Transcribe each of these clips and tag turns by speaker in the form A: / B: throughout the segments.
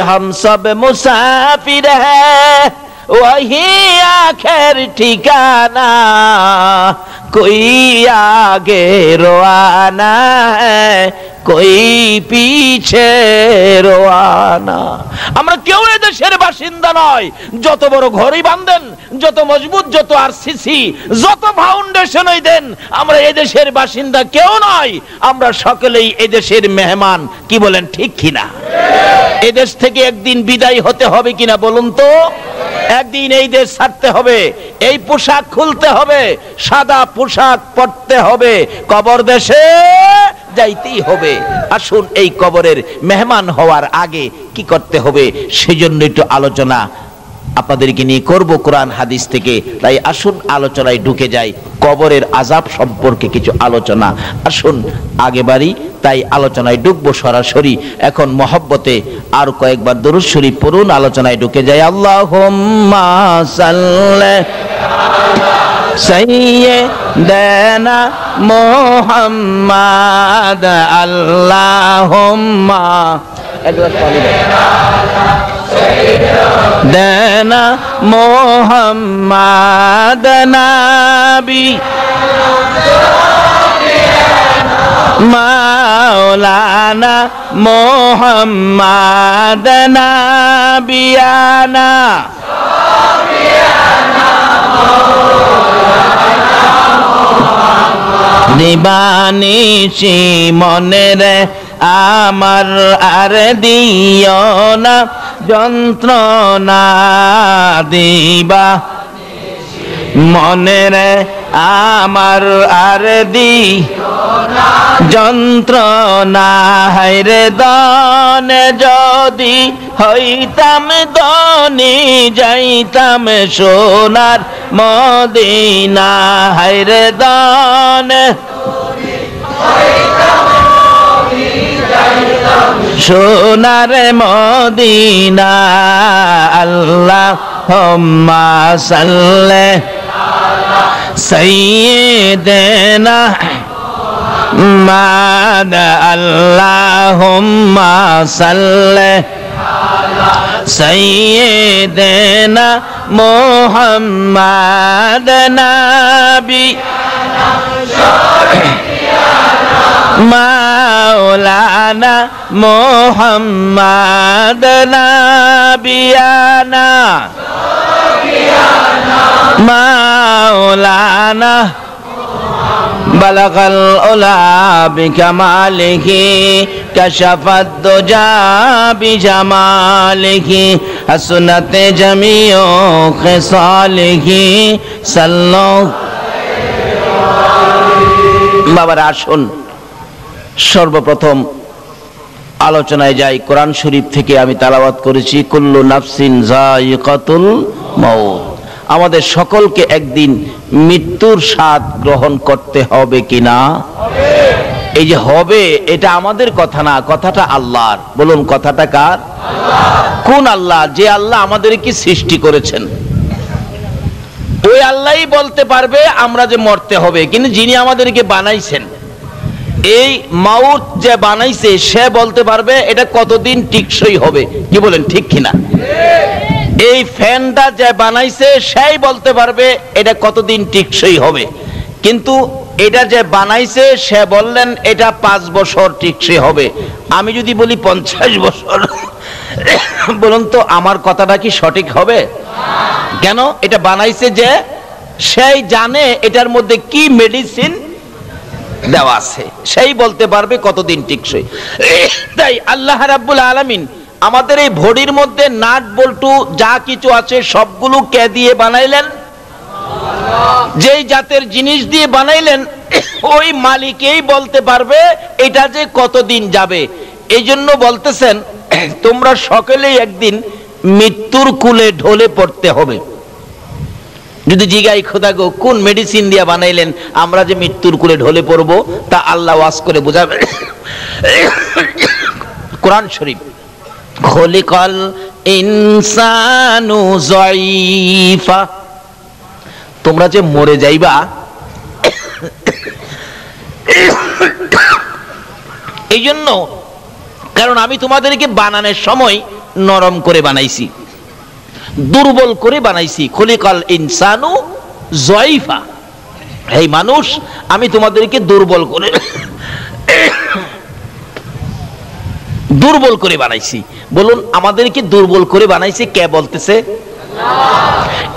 A: हम सब मुसाफिर है, वही आखिर ठिकाना, कोई आगे रोआना है, कोई पीछे রোয়ানা। আমরা কেউ এই দেশের বাসিন্দা নয়, যত বড় ঘরই বাঁধেন, যত মজবুত, যত আরসিসি, যত ফাউন্ডেশনই দেন, আমরা এই দেশের বাসিন্দা কেউ নয়। আমরা সকলেই এই দেশের মেহমান। কি বলেন, ঠিক কিনা? এই দেশ থেকে একদিন বিদায় হতে হবে কিনা বলুন তো? একদিন এই দেশ ছাড়তে হবে, এই পোশাক খুলতে হবে, সাদা পোশাক পরতে হবে, কবর দেশে যাইতেই হবে। আসুন এই কবরের মেহমান হওয়ার আগে কি করতে হবে সেজন্য একটু আলোচনা আপনাদেরকে নিয়ে করব কোরআন হাদিস থেকে। তাই আসুন আলোচনায় ঢুকে যাই, কবরের আযাব সম্পর্কে কিছু আলোচনা। আসুন আগে বাড়ি, তাই আলোচনায় ঢুকবো সরাসরি। এখন মহব্বতে আর কয়েকবার দরুদ শরীফ পড়ুন, আলোচনায় ঢুকে যাই। আল্লাহুম্মা সাল্লি সাইয়্যিদানা মুহাম্মাদ, আল্লাহুম্মা সাইয়্যিদানা মুহাম্মাদ নবী মাওলানা মুহাম্মাদ নবিয়ানা দিবানিশি মনের আমার আর দিও না যন্ত্রণা, দিবা মনের আমার আর দি যন্ত্রণা, হায়রে দনে যদি হইতাম দনি, যাইতাম সোনার মদিনা, হায়রে দনে সোনার মদিনা। আল্লাহুম্মা সাল্লি সাইয়্যিদানা মুহাম্মাদ, আল্লাহুম্মা সাল্লি সাইয়্যিদানা মুহাম্মাদ নবী মাওলানা মুহাম্মাদ নবিয়ানা মাওলানা বালাগাল উলা বিকামালিহি কাশাফাদ দুজা বিজামালিহি হাসনাতে জামিউ খিসালিহি সাল্লাল্লাহু। বাবার আসুন সর্বপ্রথম আলোচনায় যাই। কোরআন শরীফ থেকে আমি তেলাওয়াত করেছি, কুল্লু নাফসিন যায়িকাতুল মাউত। আমাদের সকলকে একদিন মৃত্যুর স্বাদ গ্রহণ করতে হবে কিনা? এই যে হবে, এটা আমাদের কথা না, কথাটা আল্লাহর। বলুন, কথাটা কার? কোন আল্লাহ? যে আল্লাহ আমাদেরকে সৃষ্টি করেছেন, ওই আল্লাহই বলতে পারবে আমরা যে মরতে হবে। কিন্তু যিনি আমাদেরকে বানাইছেন, এই মাউত যে বানাইছে, সে বলতে পারবে এটা কতদিন টিকসই হবে। কি বলেন, ঠিক কিনা? এই ফ্যানটা যে বানাইছে, সেই বলতে পারবে এটা কতদিন টিকসই হবে। কিন্তু এটা যে বানাইছে, সে বললেন এটা 5 বছর টিকসই হবে। আমি যদি বলি 50 বছর, বলুন তো আমার কথাটা কি সঠিক হবে? কেন? এটা বানাইছে যে, সেই জানে এটার মধ্যে কি মেডিসিন দেওয়া আছে, সেই বলতে পারবে কতদিন টিকসই। তাই আল্লাহ রাব্বুল আলামিন আমাদের এই বডির মধ্যে নাট বল্টু যা কিছু আছে সবগুলো কে দিয়ে বানাইলেন? যেই জাতের জিনিস দিয়ে বানাইলেন, ওই মালিকই বলতে পারবে এটা যে কতদিন যাবে। এই জন্য বলতেছেন তোমরা সকলেই একদিন মৃত্যুর কুলে ঢলে পড়তে হবে। যদি জিগাই খোদা গো কোন মেডিসিন দিয়া বানাইলেন আমরা যে মৃত্যুর কুলে ঢলে পড়ব, তা আল্লাহ ওয়াজ করে বোঝাবে। কোরআন শরীফ, খলিকাল ইনসানু যায়ীফা, তোমরা যে মরে যাইবা, এই জন্য, কারণ আমি তোমাদেরকে বানানোর সময় নরম করে বানাইছি, দুর্বল করে বানাইছি। খলিকাল ইনসানু যায়ফা, এই মানুষ আমি তোমাদেরকে দুর্বল করে বানাইছি। বলুন আমাদেরকে দুর্বল করে বানাইছে কে বলতেছে?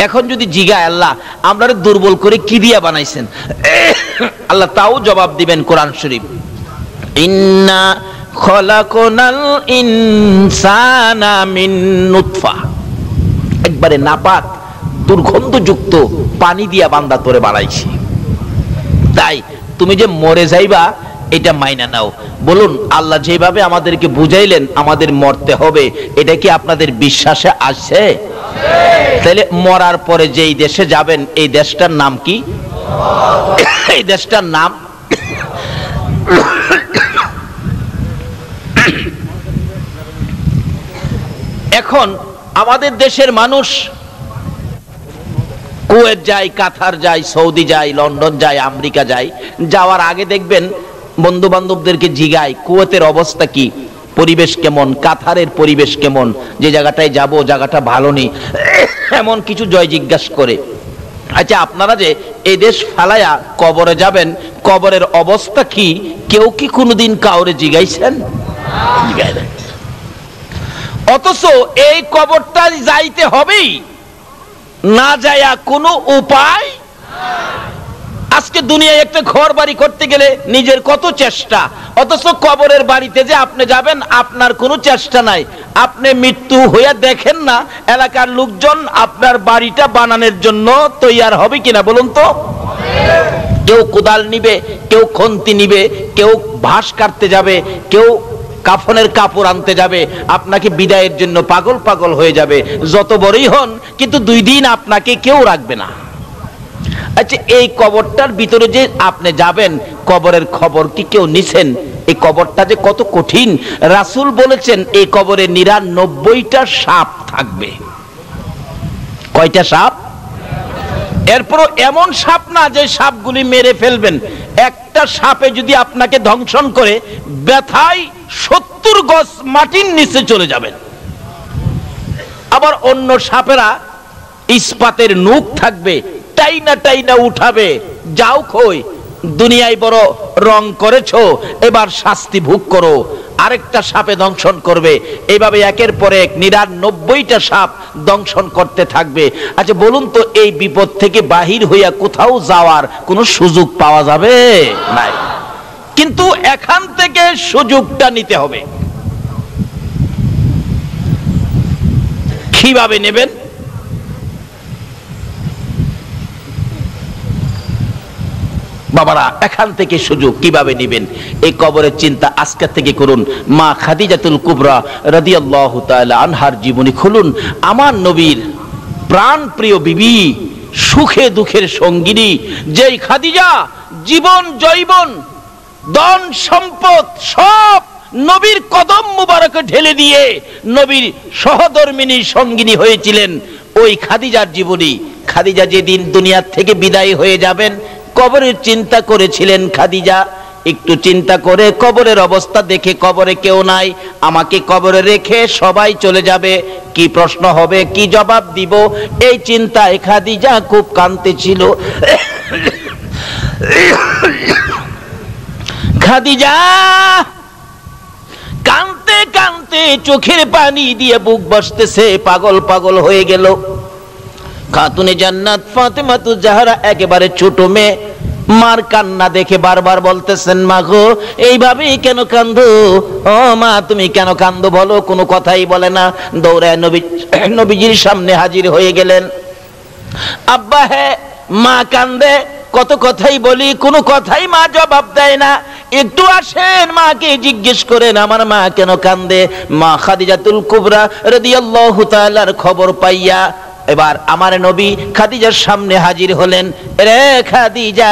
A: এখন যদি জিগায় আল্লাহ আমরা দুর্বল করে কি দিয়া বানাইছেন, আল্লাহ তাও জবাব দিবেন কোরআন শরীফ, ইন্না খলাকনাল ইনসানা মিন নুতফা, একবারে নাপাক দুর্গন্ধযুক্ত পানি দিয়া বান্দা তোরে বানাইছি। তাই তুমি যে মরে যাইবা এটা মাইনা নাও। বলুন আল্লাহ যেভাবে আমাদেরকে বুঝাইলেন আমাদের মরতে হবে, এটা কি আপনাদের বিশ্বাসে আসছে? তাহলে মরার পরে যেই দেশে যাবেন এই দেশটার নাম কি? এই দেশটার নাম এখন আমাদের দেশের মানুষ কুয়েত যায়, কাতার যায়, সৌদি যায়, লন্ডন যায়, আমেরিকা যায়। যাওয়ার আগে দেখবেন বন্ধু বান্ধবদেরকে জিগায় কুয়েতের অবস্থা কি, পরিবেশ কেমন, কাতারের পরিবেশ কেমন, যে জায়গাটায় যাব জায়গাটা ভালো নেই, এমন কিছু জয় জিজ্ঞাসা করে। আচ্ছা আপনারা যে এই দেশ ফালায়া কবরে যাবেন, কবরের অবস্থা কি কেউ কি কোনোদিন কাউরে জিগাইছেন? জিগায় না। অথচ এই কবরটা যাইতে হবেই, না যায়া কোনো উপায়। আজকে দুনিয়ায় একটা ঘর বাড়ি করতে গেলে নিজের কত চেষ্টা, অথচ কবরের বাড়িতে যে আপনি যাবেন আপনার কোনো চেষ্টা নাই। আপনি মৃত্যু হইয়া দেখেন না এলাকার লোকজন আপনার বাড়িটা বানানোর জন্য তৈয়ার হবে কিনা বলুন তো? কেউ কোদাল নিবে, কেউ খন্তি নিবে, কেউ ঘাস কাটতে যাবে, কেউ কাফনের কাপড় আনতে যাবে, আপনাকে বিদায়ের জন্য পাগল পাগল হয়ে যাবে যত বড়ই হন, কিন্তু 2 দিন আপনাকে কেউ রাখবে না। আচ্ছা এই কবরটার ভিতরে যে আপনি যাবেন, কবরের খবর কি কেউ নিছেন? এই কবরটা যে কত কঠিন, রাসূল বলেছেন এই কবরে 99টা সাপ থাকবে। কয়টা সাপ? এরপর এমন সাপ না যে সাপগুলি মেরে ফেলবেন, একটা সাপে যদি আপনাকে ধ্বংসন করে ব্যথায় 70 গজ মাটির নিচে চলে যাবেন। আবার অন্য সাপেরা ইস্পাতের নূক থাকবে, টাইনা টাইনা উঠাবে, যাও কই দুনিয়ায় বড় রং করেছো এবার শাস্তি ভোগ করো। আরেকটা সাপে দংশন করবে, এইভাবে একের পর এক 99টা সাপ দংশন করতে থাকবে। আচ্ছা বলুন তো এই বিপদ থেকে বাহির হইয়া কোথাও যাওয়ার কোনো সুযোগ পাওয়া যাবে? নাই। কিন্তু এখান থেকে সুযোগটা নিতে হবে। কিভাবে নেবেন? বাবারা এখান থেকে সুযোগ কিভাবে নেবেন এই কবরের চিন্তা আজকে থেকে করুন। মা খাদিজাতুল কুবরা রাদিয়াল্লাহু তাআলা আনহার জীবনী খুলুন। আমার নবীর প্রাণ প্রিয় বিবি, সুখে দুঃখের সঙ্গিনী, যেই খাদিজা জীবন জৈবন ধন সম্পদ সব নবীর কদম মুবারকে ঢেলে দিয়ে নবীর সহধর্মিনী সঙ্গিনী হয়েছিলেন, ওই খাদিজার জীবনী। খাদিজা যেদিন দুনিয়া থেকে বিদায় হয়ে যাবেন কবরের চিন্তা করেছিলেন খাদিজা। একটু চিন্তা করে কবরের অবস্থা দেখে কবরে কেউ নাই, আমাকে কবরে রেখে সবাই চলে যাবে, কি প্রশ্ন হবে, কি জবাব দিব, এই চিন্তায় খাদিজা খুব কাঁদতেছিল। খাদিজা কাঁদতে কাঁদতে চোখের পানি দিয়ে বুক বসতেছে, পাগল পাগল হয়ে গেল। খাতুনে জান্নাত ফাতেমাতুজ জাহরা একেবারে ছোট মেয়ে, মার কান্না দেখে বারবার বলতেছেন মা গো এইভাবেই কেন কান্দো? ও মা তুমি কেন কান্দো বলো? কোনো কথাই বলে না। দৌড়ায় নবীজির সামনে হাজির হয়ে গেলেন। আব্বা হ্যাঁ মা কান্দে, কত কথাই বলি, কোনো কথাই মা জবাব দেয় না। একটু আসেন মাকে জিজ্ঞেস করেন আমার মা কেন কান্দে। মা খাদিজাতুল কুবরা রাদিয়াল্লাহু তাআলার খবর পাইয়া এবার আমার নবী খাদিজার সামনে হাজির হলেন। রে খাদিজা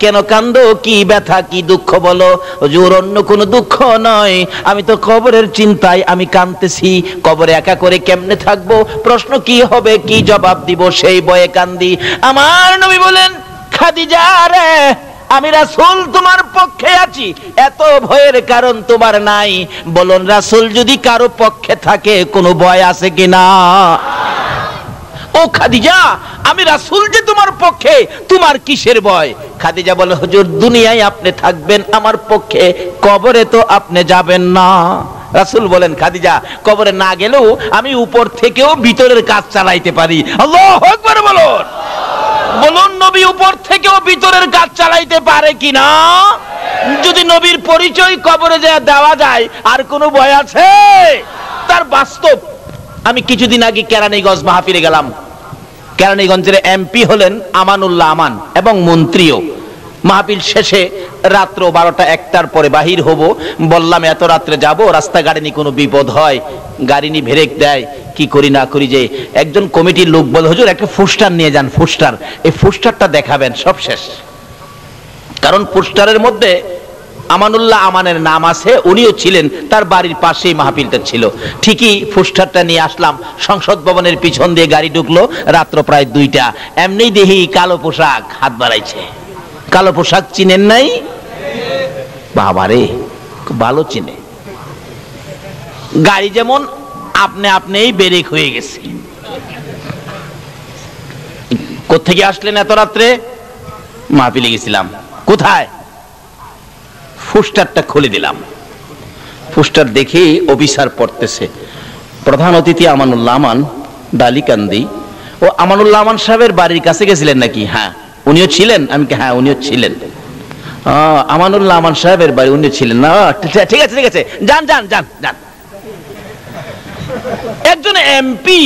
A: কেন কান্দো, কি ব্যথা কি দুঃখ বলো? হুজুর অন্য কোনো দুঃখ নয়, আমি তো কবরের চিন্তায় আমি কাঁদতেছি। কবরে একা করে কেমনে থাকবো, প্রশ্ন কি হবে, কি জবাব দিব সেই ভয়ে কান্দি। আমার নবী বলেন খাদিজা রে আমি রাসূল তোমার পক্ষে আছি, এত ভয়ের কারণ তোমার নাই। বলুন রাসূল যদি কারো পক্ষে থাকে কোনো ভয় আছে কিনা? ও খাদিজা, আমি রাসূল যে তোমার পক্ষে, তোমার কিসের ভয়? খাদিজা বলে হুজুর দুনিয়ায় আপনি থাকবেন আমার পক্ষে, কবরে তো আপনি যাবেন না। রাসূল বলেন খাদিজা কবরে না গেলেও আমি উপর থেকেও ভিতরের কাজ চালাইতে পারি। আল্লাহু আকবার বলুন। বলুন নবী উপর থেকেও ভিতরের কাজ চালাইতে পারে কিনা? যদি নবীর পরিচয় কবরে যা দেওয়া যায় আর কোনো ভয় আছে? তার বাস্তব। আমি কিছুদিন আগে কেরানীগঞ্জ মাহফিলে গেলাম। কেরানীগঞ্জের এমপি হলেন আমানুল্লাহ আমান এবং মন্ত্রীও। মাহফিল শেষে রাত্র 12টা-1টার পরে বাহির হব। বললাম এত রাত্রে যাব, রাস্তাঘাটে নিয়ে কোনো বিপদ হয়, গাড়ি নিয়ে ব্রেক দেয়, কি করি না করি। যে একজন কমিটির লোক বলে হুজুর একটা পোস্টার নিয়ে যান, পোস্টার, এই পোস্টারটা দেখাবেন। সব শেষ, কারণ পোস্টারের মধ্যে আমানুল্লাহ আমানের নাম আছে, উনিও ছিলেন, তার বাড়ির পাশেই মাহফিলটা ছিল। ঠিকই পোস্টারটা নিয়ে আসলাম, সংসদ ভবনের পিছন দিয়ে গাড়ি ঢুকলো, রাত্র প্রায় 2টা। এমনি দেখি কালো পোশাক হাত বাড়াইছে। কালো পোশাক চিনেন নাই? বাবারে ভালো চিনে। গাড়ি যেমন আপনি আপনিই ব্রেক হয়ে গেছে। কোত্থেকে আসলেন এত রাত্রে? মাহফিলে গেছিলাম। কোথায়? পোস্টারটা খুলে দিলাম। পোস্টার দেখে অফিসার পড়তেছে, প্রধান অতিথি আমানুল্লাহ আমান ডালিকান্দি। ও আমানুল্লাহ আমান সাহেবের বাড়ির কাছে গেছিলেন নাকি? হ্যাঁ উনিও ছিলেন। আমি হ্যাঁ উনিও ছিলেন। আমানুল্লাহ আমান সাহেবের বাড়ি উনিও ছিলেন না? ঠিক আছে ঠিক আছে, যান যান যান যান। একজন এমপি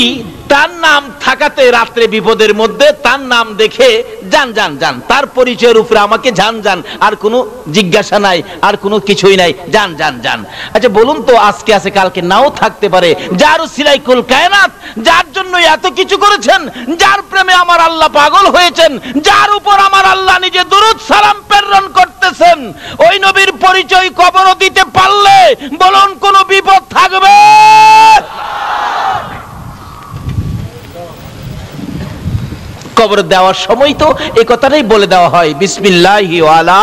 A: তার নাম থাকাতে রাত্রে বিপদের মধ্যে তার নাম দেখে যান যান যান, তার পরিচয়ের উপরে আমাকে যান যান, আর কোনো জিজ্ঞাসা নাই, আর কোনো কিছুই নাই, যান যান যান। আচ্ছা বলুন তো, আজকে আছে কালকে নাও থাকতে পারে, যার সিলাইকুল কায়নাত, যার জন্য এত কিছু করেছেন, যার প্রেমে আমার আল্লাহ পাগল হয়েছেন, যার উপর আমার আল্লাহ নিজে দুরূদ সালাম প্রেরণ করতেছেন, ওই নবীর পরিচয় কবর দিতে পারলে বলুন কোনো বিপদ থাকবে? কবর দেওয়ার সময় তো এই কথাটাই বলে দেওয়া হয়, বিসমিল্লাহি ওয়ালা,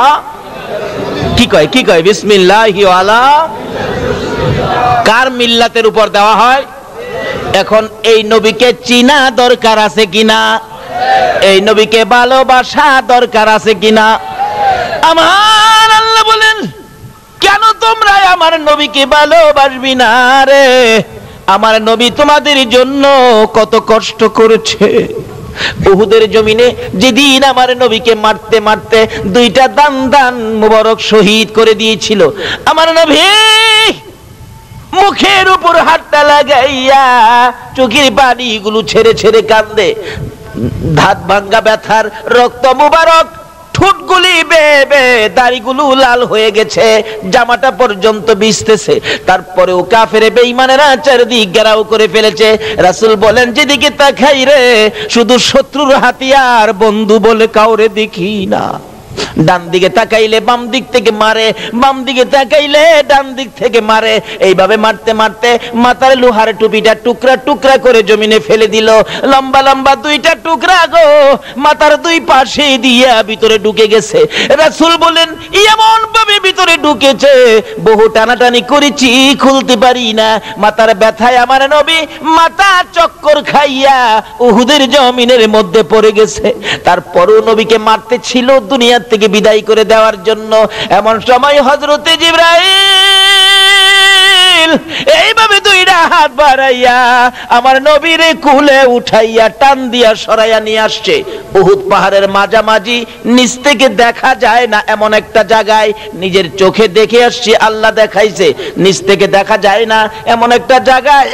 A: কি কয় কি কয়? বিসমিল্লাহি ওয়ালা। কার মিল্লাতের উপর দেওয়া হয়? এখন এই নবীকে চিনা দরকার আছে কিনা? এই নবীকে ভালোবাসা দরকার আছে কিনা? আমার আল্লাহ বলেন কেন তোমরা আমার নবীকে ভালোবাসবি না রে? আমার নবী তোমাদের জন্য কত কষ্ট করেছে। উহুদের জমিনে যেদিন আমার নবীকে মারতে মারতে 2টা দান দান মুবারক শহীদ করে দিয়েছিল, আমার নবী মুখের উপর হাতটা লাগাইয়া চোখের পানিগুলো ছেড়ে ছেড়ে কান্দে। দাঁত ভাঙ্গা ব্যথার রক্ত মুবারক, ঠোঁটগুলি বেবে, দাড়িগুলো লাল হয়ে গেছে, জামাটা পর্যন্ত ভিজতেছে। তারপরেও কাফেরে বেঈমানেরা চারদিক ঘেরাও করে ফেলেছে। রাসূল বলেন যেদিকে তাকাই রে শুধু শত্রুর হাতিয়ার, বন্ধু বলে কাউরে দেখি না। ডান দিকে তাকাইলে বাম দিক থেকে মারে, বাম দিকে তাকাইলে ডান দিক থেকে মারে। এইভাবে মারতে মারতে মাথার লোহার টুপিটা টুকরা টুকরা করে জমিনে ফেলে দিল। লম্বা লম্বা 2টা টুকরা গো মাথার 2 পাশে দিয়া ভিতরে ঢুকে গেছে। রাসূল বলেন এমন ভাবে ভিতরে ঢুকেছে, বহু টানাটানি করেছি খুলতে পারি না। মাথার ব্যথায় আমার নবী মাথা চক্কর খাইয়া উহুদের জমিনের মধ্যে পড়ে গেছে। তারপরও নবীকে মারতে ছিল দুনিয়া থেকে বিদায় করে দেওয়ার জন্য। এমন সময় হযরতে জিবরাইল এইভাবে 2টা হাত বাড়াইয়া আমার নবীরে কুলে উঠাইয়া টান দিয়া সরাইয়া নিয়ে আসছে। উহুদ পাহাড়ের মাঝামাঝি, নিচ থেকে দেখা যায় না এমন একটা জায়গায়, নিজের চোখে দেখে আসছি, আল্লাহ দেখাইছে, নিচ থেকে দেখা যায় না এমন একটা জায়গায়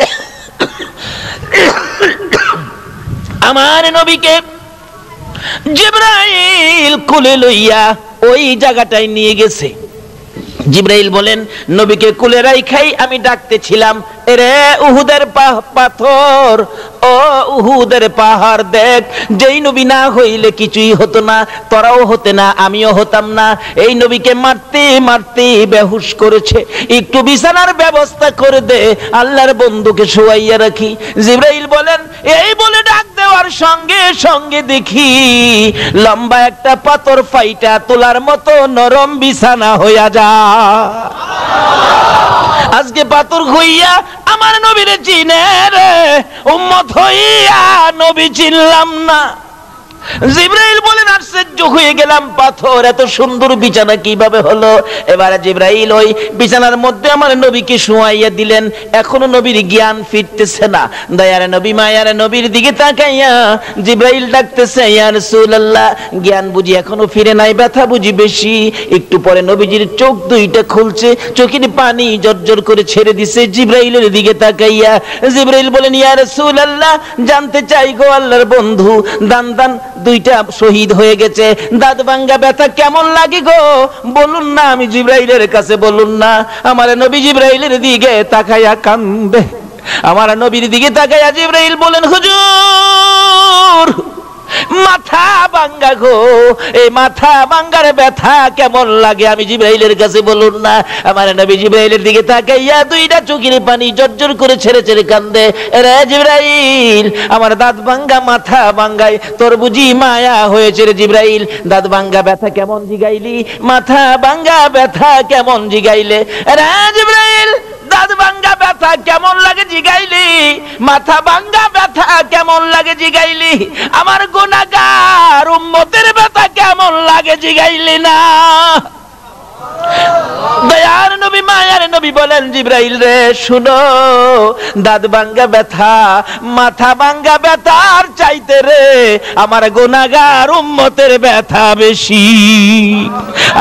A: আমার নবীকে জিবরাইল কোলে লইয়া ওই জায়গাটায় নিয়ে গেছে। জিবরাইল বলেন নবীকে কোলে রাইখাই আমি ডাকতেছিলাম, এরে উহুদের পাথর, ও উহুদের পাহাড় দেখ, যেই নবী না হইলে কিছুই হতো না, তোরাও হতে না, আমিও হতাম না। এই নবীকে মারতে মারতে বেহুশ করেছে, একটু বিছানার ব্যবস্থা করে দে, আল্লাহর বন্ধুকে শোয়াইয়া রাখি। জিবরাইল বলেন এই বলে ডাক দেওয়ার যাওয়ার সঙ্গে সঙ্গে দেখি লম্বা একটা পাথর ফাইটা তোলার মতো নরম বিছানা হইয়া যায়। আজকে পাথর হইয়া আমার নবীরে চিনে রে, উম্মত হইয়া নবী চিনলাম না। জিবরাইল বলেন আশ্চর্য হয়ে গেলাম, পাথর এত সুন্দর বিছানা কিভাবে হলো? এবারে জিবরাইল ওই বিছানার মধ্যে আমার নবীকে শুয়াইয়া দিলেন। এখনো নবীর জ্ঞান ফিরতেছে না। দয়ার নবী মায়ার নবীর দিকে তাকাইয়া জিবরাইল ডাকতেছে, ইয়া রাসূলুল্লাহ, জ্ঞান বুঝি এখনো ফিরে নাই, ব্যথা বুঝি বেশি? একটু পরে নবীজির চোখ দুইটা খুলছে, চোখের পানি জর্জর করে ছেড়ে দিছে। জিবরাইলের দিকে তাকাইয়া জিবরাইল বলেন, ইয়া রাসূলুল্লাহ, জানতে চাই গো আল্লাহর বন্ধু, দান দুইটা শহীদ হয়ে গেছে, দাঁত ভাঙ্গা ব্যথা কেমন লাগে গো? বলুন না, আমি জিবরাইলের কাছে বলুন না। আমার নবী জিবরাইলের দিকে তাকাইয়া কান্দে। আমার নবীর দিকে তাকাইয়া জিবরাইল বলেন, হুজুর মাথা ভাঙ্গা গো, এই মাথা ভাঙ্গার ব্যথা কেমন লাগে? আমি জিবরাইলের কাছে বলুন না। আমার নবী জিবরাইলের দিকে তাকাইয়া দুইটা চোখের পানি জর্জর করে ছেড়ে ছেড়ে কান্দে। রে জিবরাইল, আমার দাঁত ভাঙ্গা মাথা ভাঙ্গায় তোর বুঝি মায়া হয়েছে রে জিবরাইল? দাঁত ভাঙ্গা ব্যথা কেমন জিগাইলি, মাথা ভাঙ্গা ব্যথা কেমন জিগাইলে? রে জিবরাইল, দাঁত ভাঙ্গা ব্যথা কেমন লাগে জিগাইলি, মাথা ভাঙ্গা ব্যথা কেমন লাগে জিগাইলি, আমার গুনাহগার উম্মতের ব্যথা কেমন লাগে জিগাইলি না? দয়ার নবী মায়ার নবী বলেন, জিবরাইল রে শুনো, দাঁত ভাঙ্গা ব্যথা মাথা ভাঙ্গা ব্যথার চাইতে রে আমার গুনাহগার উম্মতের ব্যথা বেশি।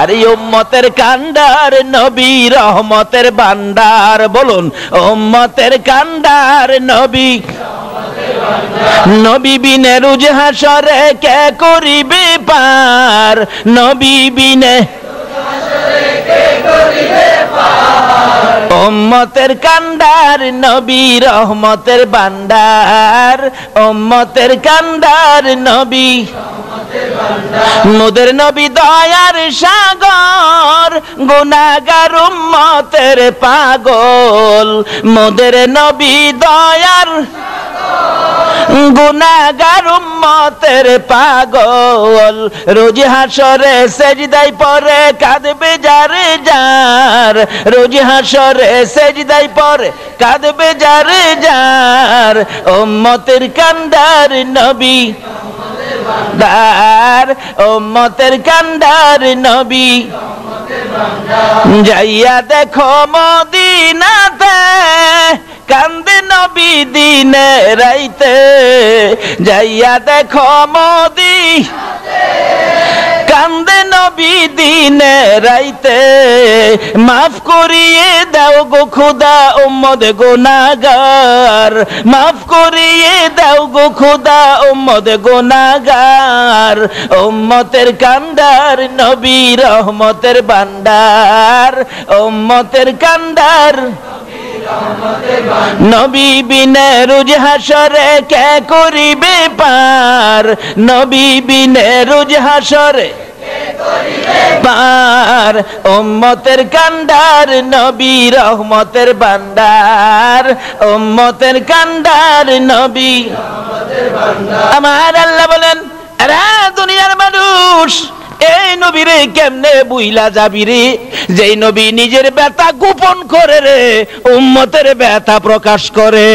A: আর এই উম্মতের কান্ডার নবী রহমতের ভান্ডার, বলুন উম্মতের কান্ডার নবী। নবী বিনে রোজ হাসরে কে করিবে পার, নবী বিনে উম্মতের কান্ডার নবী রহমতের ভান্ডার, উম্মতের কান্ডার নবী। মোদের নবী দয়ার সাগর, গুনাহগার উম্মতের পাগল। মোদের নবী দয়ার গুনাহগার উম্মতের পাগল। রোজ হাসরে সেজদায় পড়ে কাঁদবে যারে যার, রোজ হাসরে সেজদায় পড়ে কাঁদবে যারে যার। উম্মতের কান্ডার নবী দার, উম্মতের কান্ডার নবী। যাইয়া দেখো মদিনাতে কান্দে নবী দিনে রাইতে, যাইয়া দেখো মদিনাতে কান্দে নবী দিনে রাইতে। মাফ করিয়ে দাও গো খোদা উম্মত গুনাহগার, মাফ করিয়ে দাও গো খোদা উম্মত গুনাহগার। উম্মতের কান্ডার নবী রহমতের ভান্ডার, উম্মতের কান্ডার নবী বিনে রোজ হাসরে কে করিবে পার, নবী বিনে রোজ হাসরে পার। উম্মতের কান্ডার নবী রহমতের ভান্ডার, উম্মতের কান্ডার নবী। আমার আল্লাহ বলেন, আরে দুনিয়ার মানুষ, এই নবীরে কেমনে বুইলা যাবি রে? যেই নবী নিজের ব্যথা গোপন করে রে উম্মতের ব্যথা প্রকাশ করে।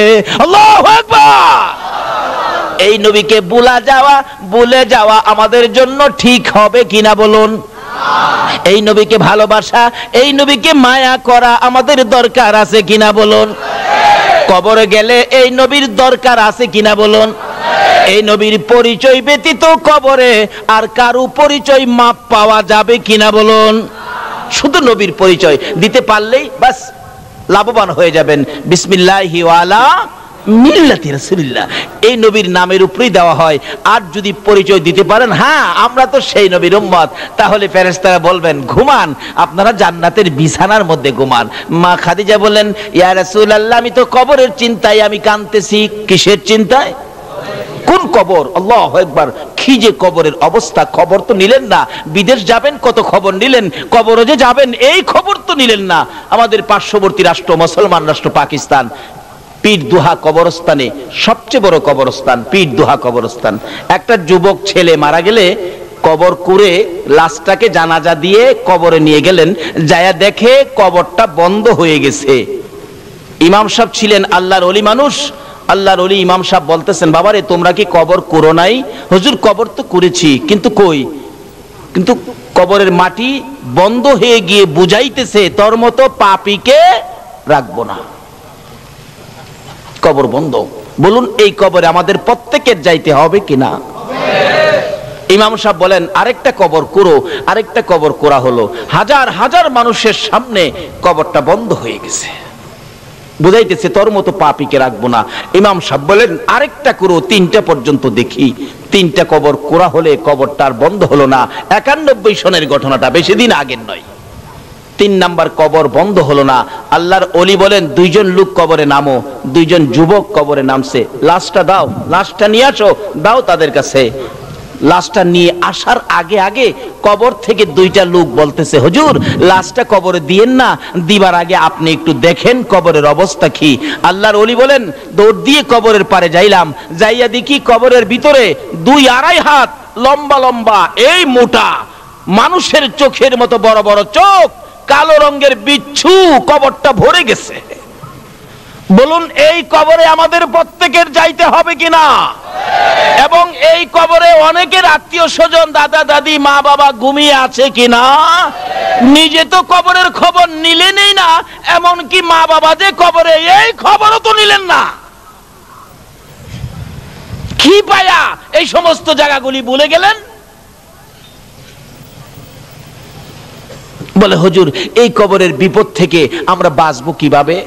A: আল্লাহু আকবার। এই নবীকে ভুলে যাওয়া আমাদের জন্য ঠিক হবে কিনা বলুন? এই নবীকে ভালোবাসা, এই নবীকে মায়া করা আমাদের দরকার আছে কিনা বলুন? কবরে গেলে এই নবীর দরকার আছে কিনা বলুন? এই নবীর পরিচয় ব্যতীত কবরে আর কারো পরিচয় মাপ পাওয়া যাবে কিনা বলুন? শুধু নবীর পরিচয় দিতে পারলেই বাস লাভবান হয়ে যাবেন। বিসমিল্লাহি ওয়া আলা মিল্লাতি রাসূলিল্লাহ, এই নবীর নামের উপরেই দেওয়া হয়। আর যদি পরিচয় দিতে পারেন, হ্যাঁ আমরা তো সেই নবীর উম্মত, তাহলে ফেরেশতারা বলবেন ঘুমান, আপনারা জান্নাতের বিছানার মধ্যে ঘুমান। মা খাদিজা বলেন, ইয়া রাসূলুল্লাহ, আমি তো কবরের চিন্তায় আমি কাঁদতেছি। কিসের চিন্তায়? কোন কবর? আল্লাহু আকবার। কি যে কবরের অবস্থা, খবর তো নিলেন না। বিদেশ যাবেন কত খবর নিলেন, কবরে যে যাবেন এই খবর তো নিলেন না। আমাদের পার্শ্ববর্তী রাষ্ট্র মুসলমান রাষ্ট্র পাকিস্তান, পীরদুহা কবরস্থানে, সবচেয়ে বড় কবরস্থান পীরদুহা কবরস্থান। একটা যুবক ছেলে মারা গেলে কবর করে লাশটাকে জানাজা দিয়ে কবরে নিয়ে গেলেন, যায়া দেখে কবরটা বন্ধ হয়ে গেছে। ইমাম সাহেব ছিলেন আল্লাহর ওলি মানুষ, আল্লাহর ওলি ইমাম সাহেব বলতেছেন, বাবারে তোমরা কি কবর করো নাই? হুজুর কবর তো করেছি, কিন্তু কই, কিন্তু কবরের মাটি বন্ধ হয়ে গিয়ে বুঝাইতেছে তোর মতো পাপীকে রাখবো না, কবর বন্ধ। বলুন এই কবরে আমাদের প্রত্যেকের যাইতে হবে কিনা? ইমাম সাহেব বলেন আরেকটা কবর করো, আরেকটা কবর করা হলো, হাজার হাজার মানুষের সামনে কবরটা বন্ধ হয়ে গেছে, বুঝাইতেছে তোর মতো পাপীকে রাখবো না। ইমাম সাহেব বলেন আরেকটা করো, 3টা পর্যন্ত দেখি। 3টা কবর করা হলে কবরটা আর বন্ধ হলো না। 91 সনের ঘটনাটা, বেশি দিন আগের নয়। 3 নাম্বার কবর বন্ধ হলো না। আল্লাহর ওলি বলেন 2 জন লোক কবরে নামো, 2 জন যুবক কবরে নামছে, লাশটা দাও, লাশটা নিয়ে আসো, দাও তাদের কাছে। লাশটা নিয়ে আসার আগে আগে কবর থেকে 2টা লোক বলতেছে, হুজুর লাশটা কবরে দিয়েন না, দিবার আগে আপনি একটু দেখেন কবরের অবস্থা কি। আল্লাহর ওলি বলেন দৌড় দিয়ে কবরের পারে যাইলাম, যাইয়া দেখি কবরের ভিতরে 2-2.5 হাত লম্বা লম্বা, এই মোটা মানুষের চোখের মতো বড় বড় চোখ, কালো রঙের বিচ্ছু, কবরটা ভরে গেছে। বলুন এই কবরে আমাদের প্রত্যেকের যাইতে হবে কিনা? এবং এই কবরে অনেকের আত্মীয় স্বজন, দাদা দাদি, মা বাবা ঘুমিয়ে আছে কিনা? নিজে তো কবরের খবর নিলেনই না, এমনকি মা বাবা যে কবরে, এই খবরও তো নিলেন না। কি পায়া এই সমস্ত জায়গাগুলি ভুলে গেলেন? বলে হুজুর এই কবরের বিপদ থেকে আমরা বাঁচবো কিভাবে?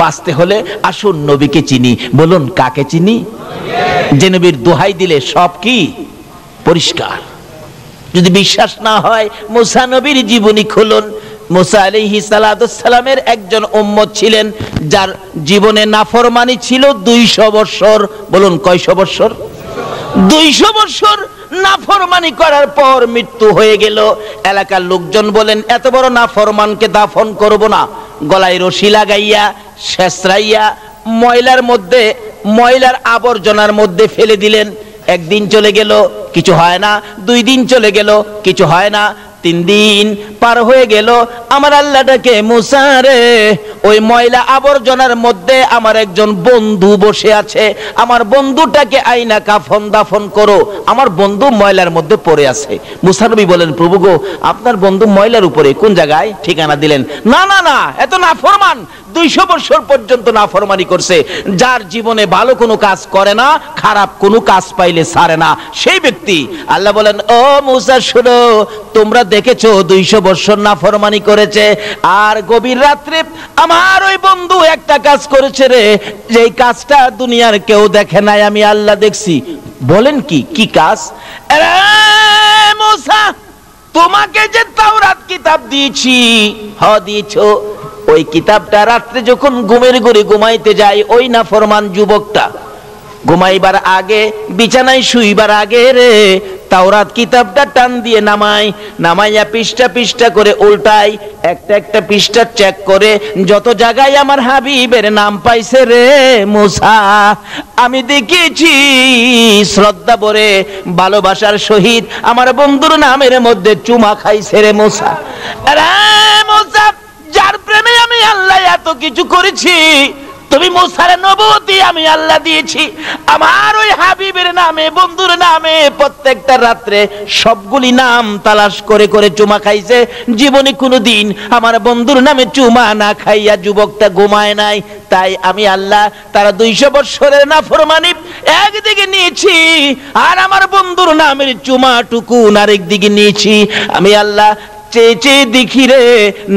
A: বাঁচতে হলে আসুন নবীকে চিনি। বলুন কাকে চিনি? যে নবীর দোহাই দিলে সব কি পরিষ্কার। যদি বিশ্বাস না হয় মুসা নবীর জীবনী খুলুন। মুসা আলাইহিস সালামের একজন উম্মত ছিলেন যার জীবনে নাফরমানি ছিল 200 বছর। বলুন কয়শো বছর? 200 বছর নাফরমানি করার পর মৃত্যু হয়ে গেল। এলাকার লোকজন বলেন এত বড় নাফরমানকে দাফন করব না, গলায় রশি লাগাইয়া শেষরাইয়া ময়লার মধ্যে, ময়লার আবর্জনার মধ্যে ফেলে দিলেন। 1 দিন চলে গেল, কিছু হয় না। 2 দিন চলে গেল, কিছু হয় না। 3 দিন পার হয়ে গেল। আমার আল্লাহটাকে, মুসা রে, ওই ময়লা আবর্জনার মধ্যে আমার একজন বন্ধু বসে আছে, আমার বন্ধুটাকে আইনা কাফন দাফন করো, আমার বন্ধু ময়লার মধ্যে পড়ে আছে। মুসা নবী বলেন প্রভু গো, আপনার বন্ধু ময়লার উপরে কোন জায়গায়? ঠিকানা দিলেন। না না না, এত নাফরমান, 200 বছর পর্যন্ত নাফরমানি করছে। যার জীবনে ভালো কোনো কাজ করে না, খারাপ কোনো কাজ পাইলে ছাড়ে না, সেই ব্যক্তি। আল্লাহ বলেন ও মুসা শোনো, তোমরা দেখেছো 200 বছর নাফরমানি করেছে, আর গভীর রাত্রে আমার ওই বন্ধু একটা কাজ করেছে রে, যেই কাজটা দুনিয়ার কেউ দেখে নাই, আমি আল্লাহ দেখছি। বলেন কি? কি কাজ? আরে মুসা, তোমাকে যে তাওরাত কিতাব দিয়েছি, দিয়েছো, ওই কিতাবটা রাত্রে যখন ঘুমের ঘরে ঘুমাইতে যায়, ওই নাফরমান যুবকটা ঘুমাইবার আগে, বিছানায় শুইবার আগে রে, তাওরাত কিতাবটা টান দিয়ে নামাইয়া পৃষ্ঠা পৃষ্ঠা করে উল্টাই, একটা একটা পৃষ্ঠা চেক করে যত জায়গায় আমার হাবিবের নাম পাইছে রে মুসা, আমি দেখেছি শ্রদ্ধা ভরে ভালোবাসার সহিত আমার বন্ধুর নামের মধ্যে চুমা খাইছে রে মুসা। আরে মুসা, যার প্রেমে আমি আল্লাহ এত কিছু করেছি, তুমি মুসার নবুয়তি আমি আল্লাহ দিয়েছি, আমার ওই হাবিবের নামে, বন্ধুর নামে প্রত্যেকটা রাত্রে সবগুলি নাম তালাশ করে করে চুমা খাইছে। জীবনে কোনোদিন আমার বন্ধুর নামে চুমা না খাইয়া যুবকটা ঘুমায় নাই। তাই আমি আল্লাহ তারা 200 বছরের নাফরমানি একদিকে নিয়েছি, আর আমার বন্ধুর নামের চুমাটুকু আরেক দিকে নিয়েছি। আমি আল্লাহ চেয়ে দেখি রে,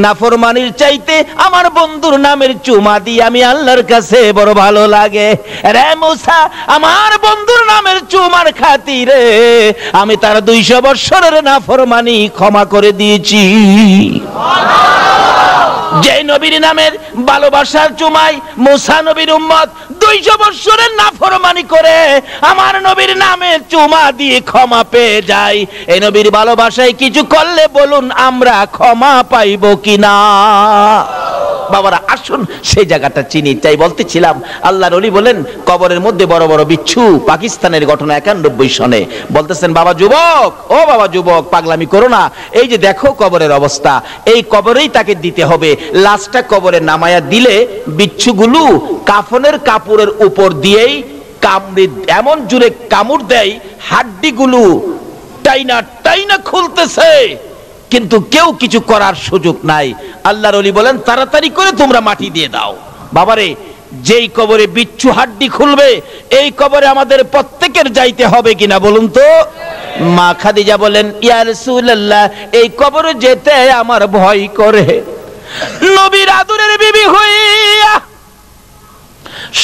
A: নাফরমানির চাইতে আমার বন্ধুর নামের চুমা দিয়ে আমি আল্লাহর কাছে বড় ভালো লাগে রে মুসা। আমার বন্ধুর নামের চুমার খাতিরে আমি তার 200 বছরের নাফরমানি ক্ষমা করে দিয়েছি। যে নবীর নামের ভালোবাসার চুমাই মুসা নবীর উম্মত 200 বছরের নাফরমানি করে আমার নবীর নামে চুমা দিয়ে ক্ষমা পেয়ে যায়, এই নবীর ভালোবাসায় কিছু করলে বলুন আমরা ক্ষমা পাইব কিনা? বাবারা আসুন সেই জায়গাটা চিনি। তাই বলতেছিলাম আল্লাহর ওলি বলেন কবরের মধ্যে বড় বড় বিচ্ছু, পাকিস্তানের ঘটনা 91 সনে। বলতেছেন বাবা যুবক, ও বাবা যুবক, পাগলামি করো না, এই যে দেখো কবরের অবস্থা, এই কবরেই তাকে দিতে হবে। লাশটা কবরে নামায়া দিলে বিচ্ছুগুলো কাফনের কাপড়ের উপর দিয়েই কামড়ে এমন জোরে কামড় দেয়, হাড্ডিগুলো টাইনা টাইনা খুলতেছে, কিন্তু কেউ কিছু করার সুযোগ নাই। আল্লাহর ওলি বলেন তাড়াতাড়ি করে তোমরা মাটি দিয়ে দাও। বাবারে, যেই কবরে বিচ্ছু হাড্ডি খুলবে এই কবরে আমাদের প্রত্যেকের যাইতে হবে কিনা বলুন তো? মা খাদিজা বলেন ইয়া রাসূলুল্লাহ, এই কবরে যেতে আমার ভয় করে। নবীর আদরের বিবি হইয়া,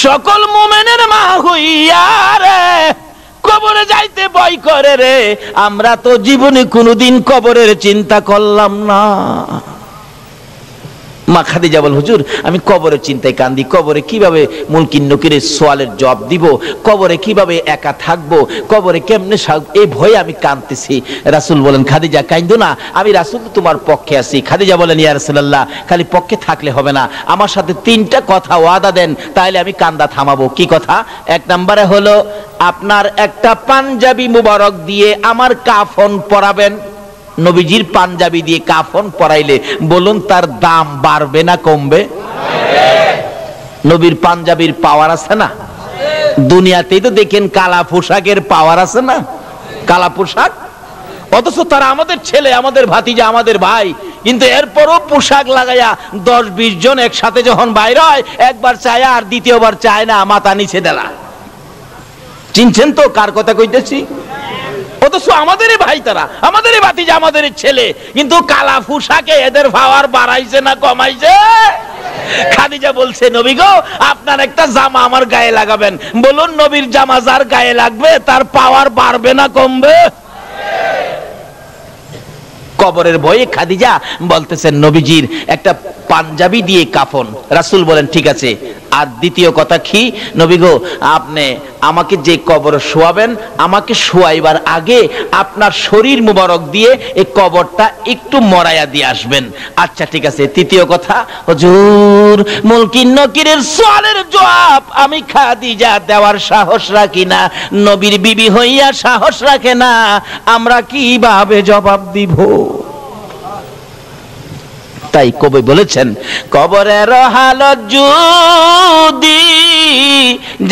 A: সকল মুমিনের মা হইয়া রে কবরে যাইতে ভয় করে রে। আমরা তো জীবনে কোনোদিন কবরের চিন্তা করলাম না। মা খাদিজা বল হুজুর আমি কবরের চিন্তায় কান্দি, কবরে কিভাবে মুনকির নকিরের সওয়ালের জবাব দিব, কবরে কিভাবে একা থাকবো, কবরে কেমনে এই ভয়ে আমি কাঁদতেছি। রাসূল বলেন খাদিজা কাঁদো না, আমি রাসূল তোমার পক্ষে আছি। খাদিজা বলেন ইয়া রাসূলুল্লাহ, খালি পক্ষে থাকলে হবে না, আমার সাথে 3টা কথা ওয়াদা দেন, তাহলে আমি কান্দা থামাবো। কি কথা? 1 নম্বরে হলো আপনার একটা পাঞ্জাবি মুবারক দিয়ে আমার কাফন পরাবেন। নবীজির পাঞ্জাবি দিয়ে কাফন পরাইলে বলুন তার দাম বাড়বে না কমবে? নবীর পাঞ্জাবির পাওয়ার আছে না? দুনিয়াতেই তো দেখেন কালা পোশাকের পাওয়ার আছে না? কালা পোশাক, অথচ তারা আমাদের ছেলে, আমাদের ভাতিজা, আমাদের ভাই, কিন্তু এরপরও পোশাক লাগাইয়া 10-20 জন একসাথে যখন বাইর হয় একবার চায় আর দ্বিতীয়বার চায় না, মাথা নিচে দেলা। চিনছেন তো কার কথা কইতেছি? অথচ আমাদেরই ভাই তারা, আমাদেরই ভাতিজা, আমাদেরই ছেলে, কিন্তু কালা পোশাকে এদের পাওয়ার বাড়াইছে না কমাইছে? খাদিজা বলছে নবী গো আপনার একটা জামা আমার গায়ে লাগাবেন। বলুন নবীর জামা যার গায়ে লাগবে তার পাওয়ার বাড়বে না কমবে? কবরের ভয়ে খাদিজা বলতেছেন নবীজির একটা পাঞ্জাবি দিয়ে কাফন। রাসূল বলেন ঠিক আছে। আর দ্বিতীয় কথা কি? নবী গো আপনি আমাকে যে কবরে শোয়াবেন, আমাকে শোয়াইবার আগে আপনার শরীর মুবারক দিয়ে এই কবরটা একটু মরাইয়া দিয়ে আসবেন। আচ্ছা ঠিক আছে। তৃতীয় কথা, হুজুর মুনকির নকিরের সওয়ালের জবাব আমি খাদিজা দেওয়ার সাহস রাখি না, নবীর বিবি হইয়া সাহস রাখে না, আমরা কিভাবে জবাব দিব? তাই কবি বলেছেন কবরের হালত যদি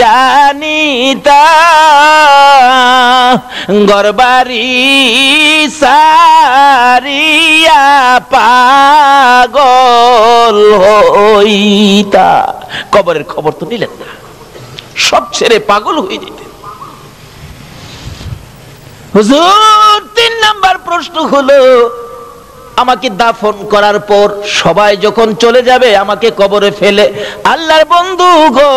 A: জানিতা ঘরবাড়ি সারিয়া পাগল হইতা। কবরের খবর তো দিলেন না, সব ছেড়ে পাগল হয়ে যেতেন। হুজুর 3 নাম্বার প্রশ্ন হলো আমাকে দাফন করার পর সবাই যখন চলে যাবে আমাকে কবরে ফেলে, আল্লাহর বন্ধু গো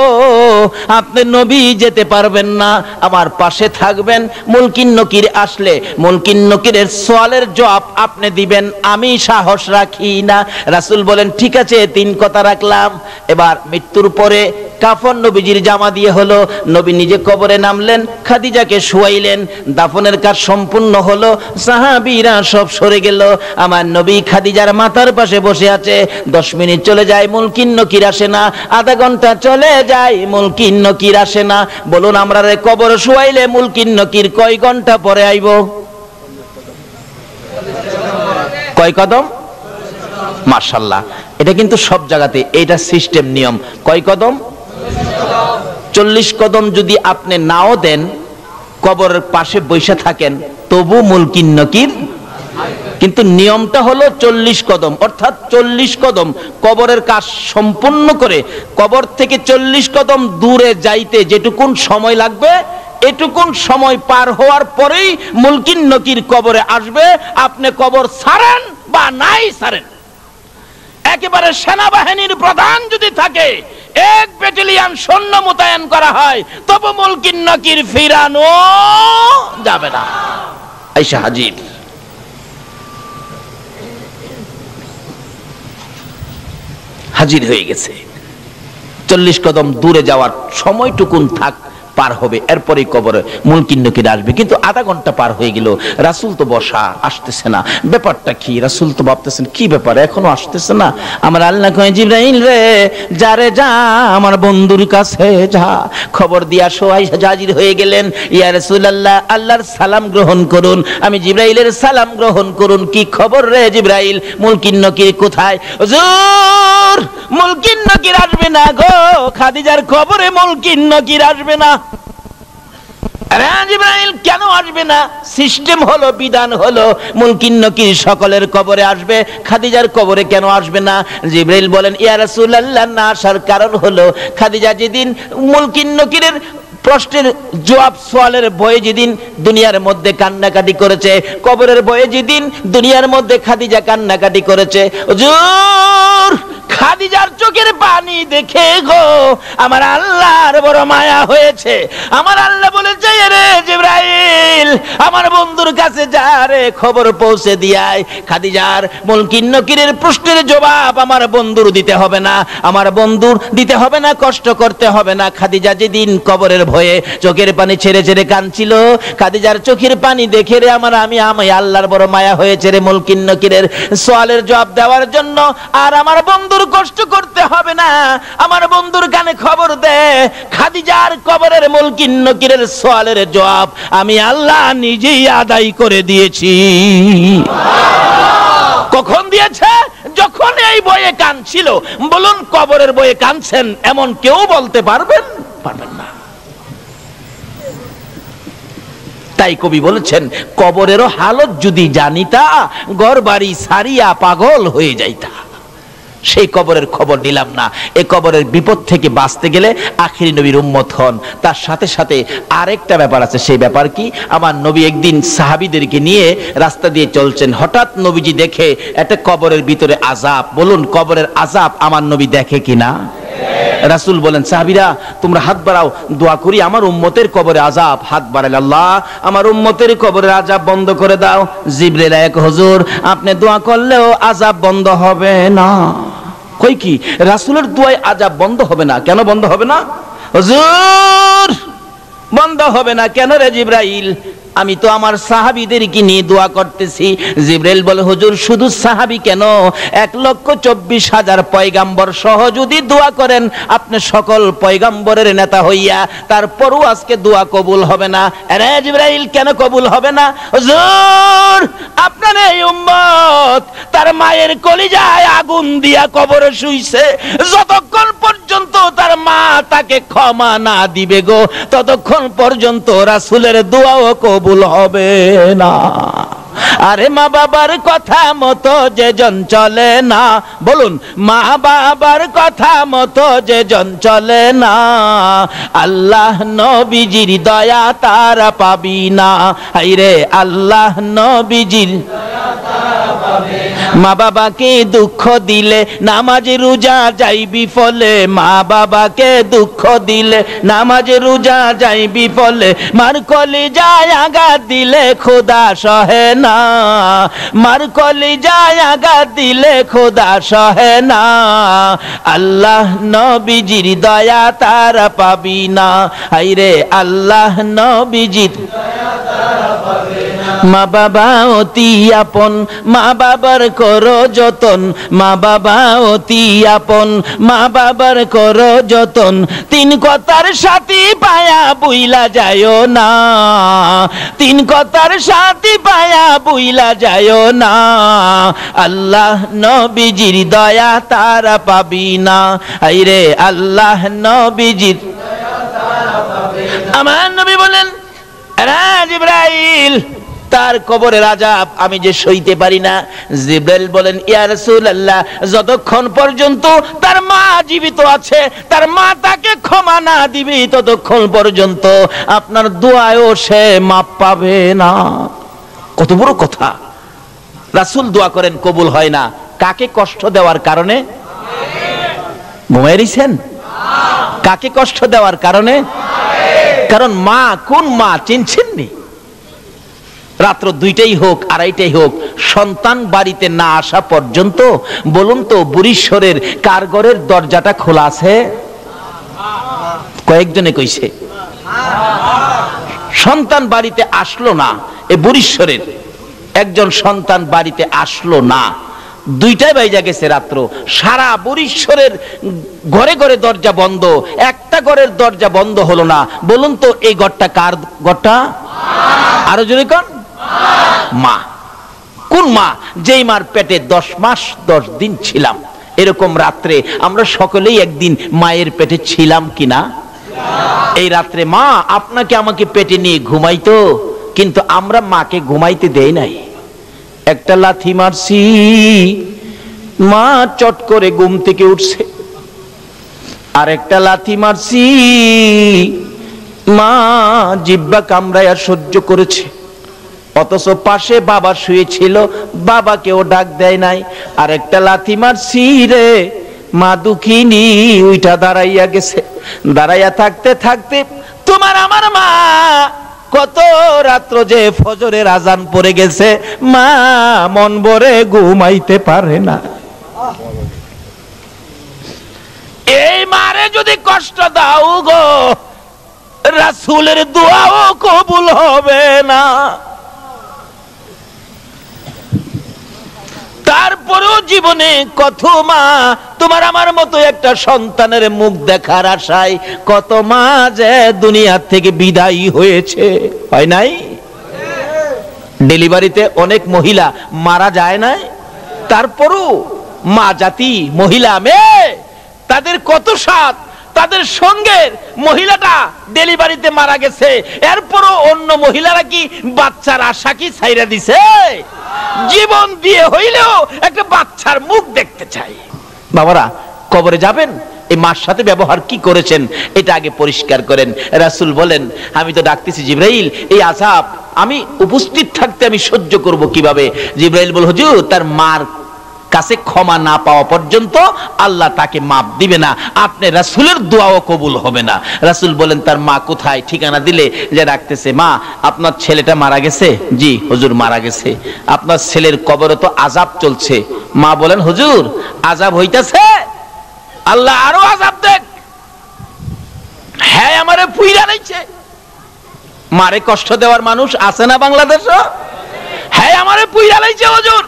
A: আপনি নবী যেতে পারবেন না, আমার পাশে থাকবেন। মুনকির নকির আসলে মুনকির নকিরের সওয়ালের জবাব আপনি দিবেন, আমি সাহস রাখি না। রাসূল বলেন ঠিক আছে 3 কথা রাখলাম। এবার মৃত্যুর পরে কাফন নবীজির জামা দিয়ে হলো, নবী নিজে কবরে নামলেন, খাদিজাকে শোয়াইলেন, দাফনের কাজ সম্পূর্ণ হলো, সাহাবীরা সব সরে গেল, আমার নবী খাদিজার মাথার পাশে বসে আছে। 10 মিনিট চলে যায় মুনকির নকির আসে না, আধা ঘন্টা চলে যায় মুনকির নকির আসে না। বলুন আমরা রে কবরে শোয়াইলে মুনকির নকির কয় ঘন্টা পরে আইব? কয় কদম? মাশাআল্লাহ, এটা কিন্তু সব জায়গাতে এটা সিস্টেম নিয়ম। কয় কদম? 40 কদম যদি আপনি নাও দেন, কবরের পাশে বসে থাকেন, তবু মুনকির নকির, কিন্তু নিয়মটা হলো 40 কদম, অর্থাৎ 40 কদম কবরের কাজ সম্পূর্ণ করে কবর থেকে 40 কদম দূরে যাইতে যেটুকুন সময় লাগবে, এটুকুন সময় পার হওয়ার পরেই মুনকির নকির কবরে আসবে। আপনি কবর ছাড়েন বা নাই ছাড়েন, একেবারে সেনাবাহিনীর প্রধান যদি থাকে, 1 ব্যাটালিয়ন সৈন্য মোতায়েন করা হয়, তবু মুনকির নকির ফিরানো যাবে না। আয়েশা হাজির, হাজির হয়ে গেছে। 40 কদম দূরে যাওয়ার সময়টুকুন থাক পার হবে, এরপরে কবরে মুনকির নকির আসবে। কিন্তু আধা ঘন্টা পার হয়ে গেল, রাসূল তো বসা, আসতেছে না। ব্যাপারটা কি? রাসূল তো ভাবতেছেন কি ব্যাপার, এখনো আসতেছে না। আমার আল্লাহ কয়, জিবরাইল রে, যা রে যা, আমার বন্ধুর কাছে যা, খবর দিয়া সবাই হাজির হয়ে গেলেন। ইয়া রাসূলুল্লাহ, আল্লাহর সালাম গ্রহণ করুন। আমি জিবরাইলের সালাম গ্রহণ করুন। কি খবর রে জিবরাইল, মুনকির নকির কোথায়? হুজুর, মুনকির নকির আসবে না গো, খাদিজার খবরে মুনকির নকির আসবে না। আরে জিবরাইল, কেন আসবে না? সিস্টেম হলো, বিধান হলো, মুনকির নকির সকলের কবরে আসবে, খাদিজার কবরে কেন আসবে না? জিবরাইল বলেন, ইয়া রাসূলুল্লাহ, না আসার কারণ হলো খাদিজা যেদিন মুনকির নকিরের প্রশ্নের জবাব সোয়ালের ভয়ে যেদিন দুনিয়ার মধ্যে কান্নাকাটি করেছে, কবরের ভয়ে যেদিন দুনিয়ার মধ্যে খাদিজা কান্নাকাটি করেছে, হুজুর খাদিজার চোখের পানি দেখে গো আমার আল্লাহর বড় মায়া হয়েছে। আমার আল্লাহ বলেছে, রে জিবরাইল, আমার বন্ধুর কাছে যা রে, খবর পৌঁছে দিয়ায়, খাদিজার মুনকির নকিরের প্রশ্নের জবাব আমার বন্ধুর দিতে হবে না, আমার বন্ধুর দিতে হবে না, কষ্ট করতে হবে না। খাদিজা যেদিন কবরের ভয়ে চোখের পানি ছেড়ে ছেড়ে কাঁদছিল, খাদিজার চোখের পানি দেখে রে আমি আল্লাহর বড় মায়া হয়েছে রে মুনকির নকিরের সওয়ালের জবাব দেওয়ার জন্য। আর আমার বন্ধুর কষ্ট করতে হবে না, আমার বন্ধুর কানে খবর দে, খাদিজার কবরের মুনকির নকিরের সওয়ালের জবাব আমি আল্লাহ নিজেই আদায় করে দিয়েছি। কখন দিয়েছে? যখন এই বয়ে কাঁদছিল। বলুন, কবরের বয়ে কাঁদছেন এমন কেউ বলতে পারবেন? পারবেন না। তাই কবি বলেছেন, কবরেরও হালত যদি জানিতা, ঘর বাড়ি সারিয়া পাগল হয়ে যাইতা। সেই কবরের খবর নিলাম না। এই কবরের বিপদ থেকে বাঁচতে গেলে আখিরি নবীর উম্মত হন। তার সাথে সাথে আরেকটা ব্যাপার আছে। সেই ব্যাপার কি? আমার নবী একদিন সাহাবীদেরকে নিয়ে রাস্তা দিয়ে চলছেন, হঠাৎ নবীজি দেখে একটা কবরের ভিতরে আযাব। বলুন, কবরের আযাব আমার নবী দেখে কিনা? রাসূল বলেন, সাহাবীরা তোমরা হাত বাড়াও, দোয়া করি আমার উম্মতের কবরে আযাব। হাত বাড়ালে, আল্লাহ আমার উম্মতের কবরের আযাব বন্ধ করে দাও। জিবরাইল এক, হুজুর আপনি দোয়া করলেও আযাব বন্ধ হবে না। কই কি? রাসূলের দোয়ায় আযাব বন্ধ হবে না? কেন বন্ধ হবে না? হুজুর বন্ধ হবে না কেন রে জিবরাইল? আমি তো আমার সাহাবীদেরকে নিয়ে দোয়া করতেছি। জিবরাইল বলে, হুজুর শুধু সাহাবী কেন, 1,24,000 পয়গাম্বর সহ যদি দোয়া করেন আপনি সকল পয়গাম্বরের নেতা হইয়া, তারপরও আজকে দোয়া কবুল হবে না। আরে জিবরাইল, কেন কবুল হবে না? হুজুর আপনার এই উম্মত তার মায়ের কলিজায় আগুন দিয়া কবরে শুইছে, যতক্ষণ পর্যন্ত তার মা তাকে ক্ষমা না দিবে গো, ততক্ষণ পর্যন্ত রাসূলের দোয়াও কবুল হবে না। আরে মা বাবার কথা মতো যে জন চলে না, বলুন মা বাবার কথা মতো যে জন চলে না, আল্লাহ নবীজির দয়া তারা পাবি না। হায়রে আল্লাহ নবীজির মা বাবাকে দুঃখ দিলে নামাজ রোজা যাইবি ফলে, মা বাবাকে দুঃখ দিলে নামাজ রোজা যাইবি ফলে, মার কলিজায় আঘাত দিলে খোদা সহে না, মার কলিজায় আঘাত দিলে খোদা সহে না, আল্লাহ নবীজির দয়া তারা পাবি না। হায়রে আল্লাহ নবীজির মা বাবা অতি আপন, মা বাবার করো যতন, মা বাবা অতি আপন, মা বাবার করো যতন, তিন কথার সাথী পায়া বুইলা যায়ও না, তিন কথার সাথী পায়া বুইলা যায়ও না, আল্লাহ নবীজির দয়া তারা পাবি না। হায়রে আল্লাহ নবীজির। আমার নবী বলেন, জিবরাইল তার কবরের আযাব আমি যে সইতে পারি না। জিবরাইল বলেন, ইয়া রাসূলুল্লাহ যতক্ষণ পর্যন্ত তার মা জীবিত আছে, তার মা তাকে ক্ষমা না দিবে, ততক্ষণ পর্যন্ত আপনার দোয়ায়ও সে মাপ পাবে না। কত বড় কথা! রাসূল দোয়া করেন, কবুল হয় না। কাকে কষ্ট দেওয়ার কারণে? ঘুমাইছেন? কাকে কষ্ট দেওয়ার কারণে? কারণ মা, কোন মা চিনছেন নি? রাত্র 2টাই হোক 2:30টাই হোক, সন্তান বাড়িতে না আসা পর্যন্ত বলুন তো বুড়িশ্বরের কার ঘরের দরজাটা খোলা আছে? কয়েকজনে কইছে। সন্তান বাড়িতে আসলো না, এই বরিশ্বরের একজন সন্তান বাড়িতে আসলো না, 2টায় বাইজা গেছে রাত্র। সারা বরিশ্বরের ঘরে ঘরে দরজা বন্ধ, একটা ঘরের দরজা বন্ধ হলো না। বলুন তো এই ঘরটা কার ঘরটা? আরো জোরে কোন? মা। কোন মা? যেই মার পেটে 10 মাস 10 দিন ছিলাম। এরকম রাত্রে আমরা সকলেই একদিন মায়ের পেটে ছিলাম কিনা? এই রাত্রে মা আপনাকে আমাকে পেটে নিয়ে ঘুমাইতো, কিন্তু আমরা মাকে ঘুমাইতে দেই নাই। একটা লাথি মারছি, মা চট করে ঘুম থেকে উঠছে। আর একটা লাথি মারছি, মা জিহ্বা কামড়ায়া সহ্য করেছে। অথচ পাশে বাবা শুয়েছিল, বাবাকেও ডাক দেয় নাই। আর একটা লাথি মারছি রে, মা দুঃখিনী উইটা দাঁড়াইয়া গেছে। দাঁড়াইয়া থাকতে থাকতে তোমার আমার মা কত রাত্র যে ফজরের আজান পড়ে গেছে, মা মন ভরে ঘুমাইতে পারে না। এই মারে যদি কষ্ট দাও গো, রাসূলের দোয়াও কবুল হবে না। তারপরেও জীবনে কত মা তোমার আমার মতো একটা সন্তানের মুখ দেখার আশায় কত মা যে দুনিয়া থেকে বিদায়ী হয়েছে, হয় নাই? ডেলিভারিতে অনেক মহিলা মারা যায় নাই? তারপরও মা জাতি, মহিলা মেয়ে, তাদের কত সাথ, তাদের সঙ্গের মহিলাটা ডেলিভারিতে মারা গেছে, এরপরও অন্য মহিলারা কি বাচ্চার আশা কি ছাইরা দিছে? জীবন দিয়ে হইলেও একটা বাচ্চার মুখ দেখতে চাই। বাবারা, কবরে যাবেন, এই মার সাথে ব্যবহার কি করেছেন এটা আগে পরিষ্কার করেন। রাসূল বলেন, আমি তো ডাকতেছি জিবরাইল, এই আযাব আমি উপস্থিত থাকতে আমি সহ্য করব কিভাবে? জিবরাইল বল, হুজুর তার মার কাছে ক্ষমা না পাওয়া পর্যন্ত আল্লাহ তাকে মাপ দিবে না, আপনি রাসূলের দোয়াও কবুল হবে না। রাসূল বলেন, তার মা কোথায়? ঠিকানা দিলে যে ডাকতেছে, মা আপনার ছেলেটা মারা গেছে। জি হুজুর মারা গেছে। আপনার ছেলের কবরে তো আযাব চলছে। মা বলেন, হুজুর আযাব হইতাছে? আল্লাহ আরো আযাব দেখ। হ্যাঁ আমারে পুইরা নাইছে। মারে কষ্ট দেওয়ার মানুষ আছে না বাংলাদেশে? হ্যাঁ আমারে পুইরা নাইছে হুজুর।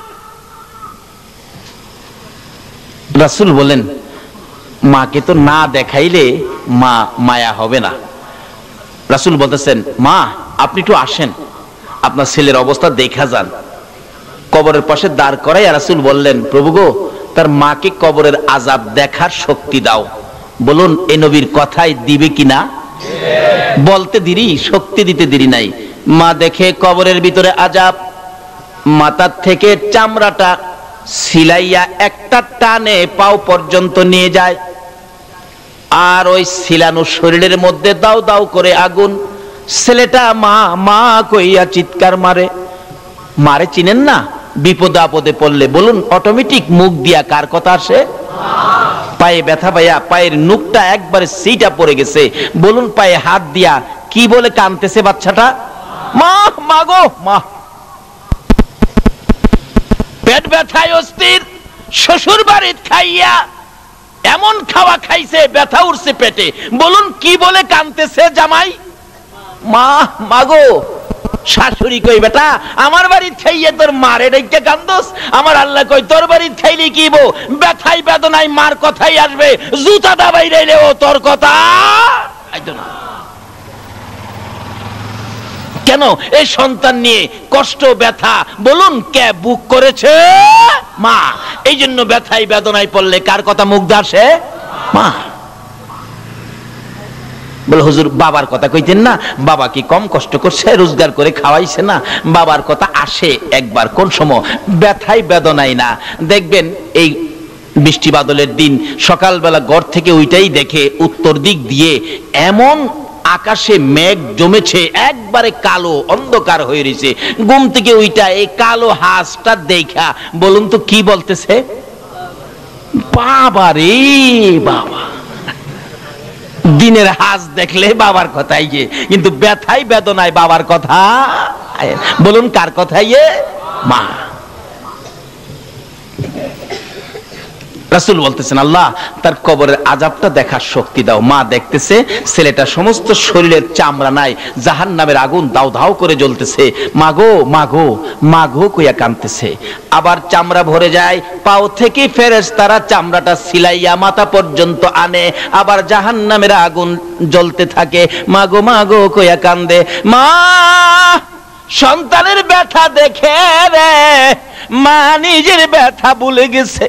A: রাসূল বলেন, মাকে তো না দেখাইলে মা মায়া হবে না। রাসূল বলতেছেন, মা আপনি একটু আসেন, আপনার ছেলের অবস্থা দেখা যান। কবরের পাশে দাঁড় করাই রাসূল বললেন, প্রভু গো, তার মাকে কবরের আযাব দেখার শক্তি দাও। বলুন এই নবীর কথাই দিবে কিনা? বলতে দেরি, শক্তি দিতে দেরি নাই। মা দেখে কবরের ভিতরে আযাব, মাথার থেকে চামড়াটা সিলাইয়া একটা টানে পাও পর্যন্ত নিয়ে যায়। আর ওই সিলানো শরীরের মধ্যে দাও দাও করে আগুন। ছেলেটা মা মা কইয়া চিৎকার মারে। মারে চিনেন না? বিপদে আপদে পড়লে বলুন অটোমেটিক মুখ দিয়া কার কথা আসে? পায়ে ব্যথা পাইয়া পায়ের নুকটা একবারে সিটা পড়ে গেছে, বলুন পায়ে হাত দিয়া কি বলে কাঁদতেছে বাচ্চাটা? মা, মা গো মা। পেট ব্যথায় অস্থির, শ্বশুর বাড়িতে খাইয়া এমন খাওয়া খাইছে ব্যথা উঠছে পেটে, বলুন কি বলে কাঁদতেছে জামাই? মা, মা গো। শাশুড়ি কই, বেটা আমার বাড়ি খাইয়ে তোর মারে ডাইকা কান্দোস? আমার আল্লাহ কই, তোর বাড়ি খাইলে কি বো, ব্যথাই বেদনায় মার কথাই আসবে, জুতা দাবাই রেলেও তোর কথা আইতো না। কেন? এই সন্তান নিয়ে কষ্ট ব্যথা বলুন কে বুক করেছে? মা। এই জন্য ব্যথাই বেদনায় পড়লে কার কথা মুখ দিয়ে আসে? মা। বলে হুজুর বাবার কথা কইতেন না, বাবা কি কম কষ্ট করছে, রোজগার করে খাওয়াইছে না? বাবার কথা আসে একবার, কোন সময়? ব্যথাই বেদনাই না। দেখবেন এই বৃষ্টি বাদলের দিন সকালবেলা ঘর থেকে ওইটাই দেখে উত্তর দিক দিয়ে এমন আকাশে মেঘ জমেছে, একবারে কালো অন্ধকার হয়ে রয়েছে। ঘুম থেকে ওইটা এই কালো হাঁসটা দেখা বলুন তো কি বলতেছে? বাবা রে বাবা। দিনের হাঁস দেখলে বাবার কথাই যে, কিন্তু ব্যথাই বেদনায় বাবার কথা বলুন কার কথাই? মা। রাসূল বলতেছেন, আল্লাহ তার কবরের আযাবটা দেখার শক্তি দাও। মা দেখতেছে ছেলেটা সমস্ত শরীরের চামড়া নাই, জাহান্নামের আগুন দাউ দাউ করে জ্বলতেছে। মাগো মাগো মাগো কইয়া কাঁদতেছে। আবার চামড়া ভরে যায়, পাও থেকে ফেরেশতারা চামড়াটা সিলাইয়া মাথা পর্যন্ত আনে, আবার জাহান্নামের আগুন জ্বলতে থাকে। মাগো মাগো কইয়া কান্দে। মা সন্তানের ব্যথা দেখে রে মা নিজের ব্যথা ভুলে গেছে।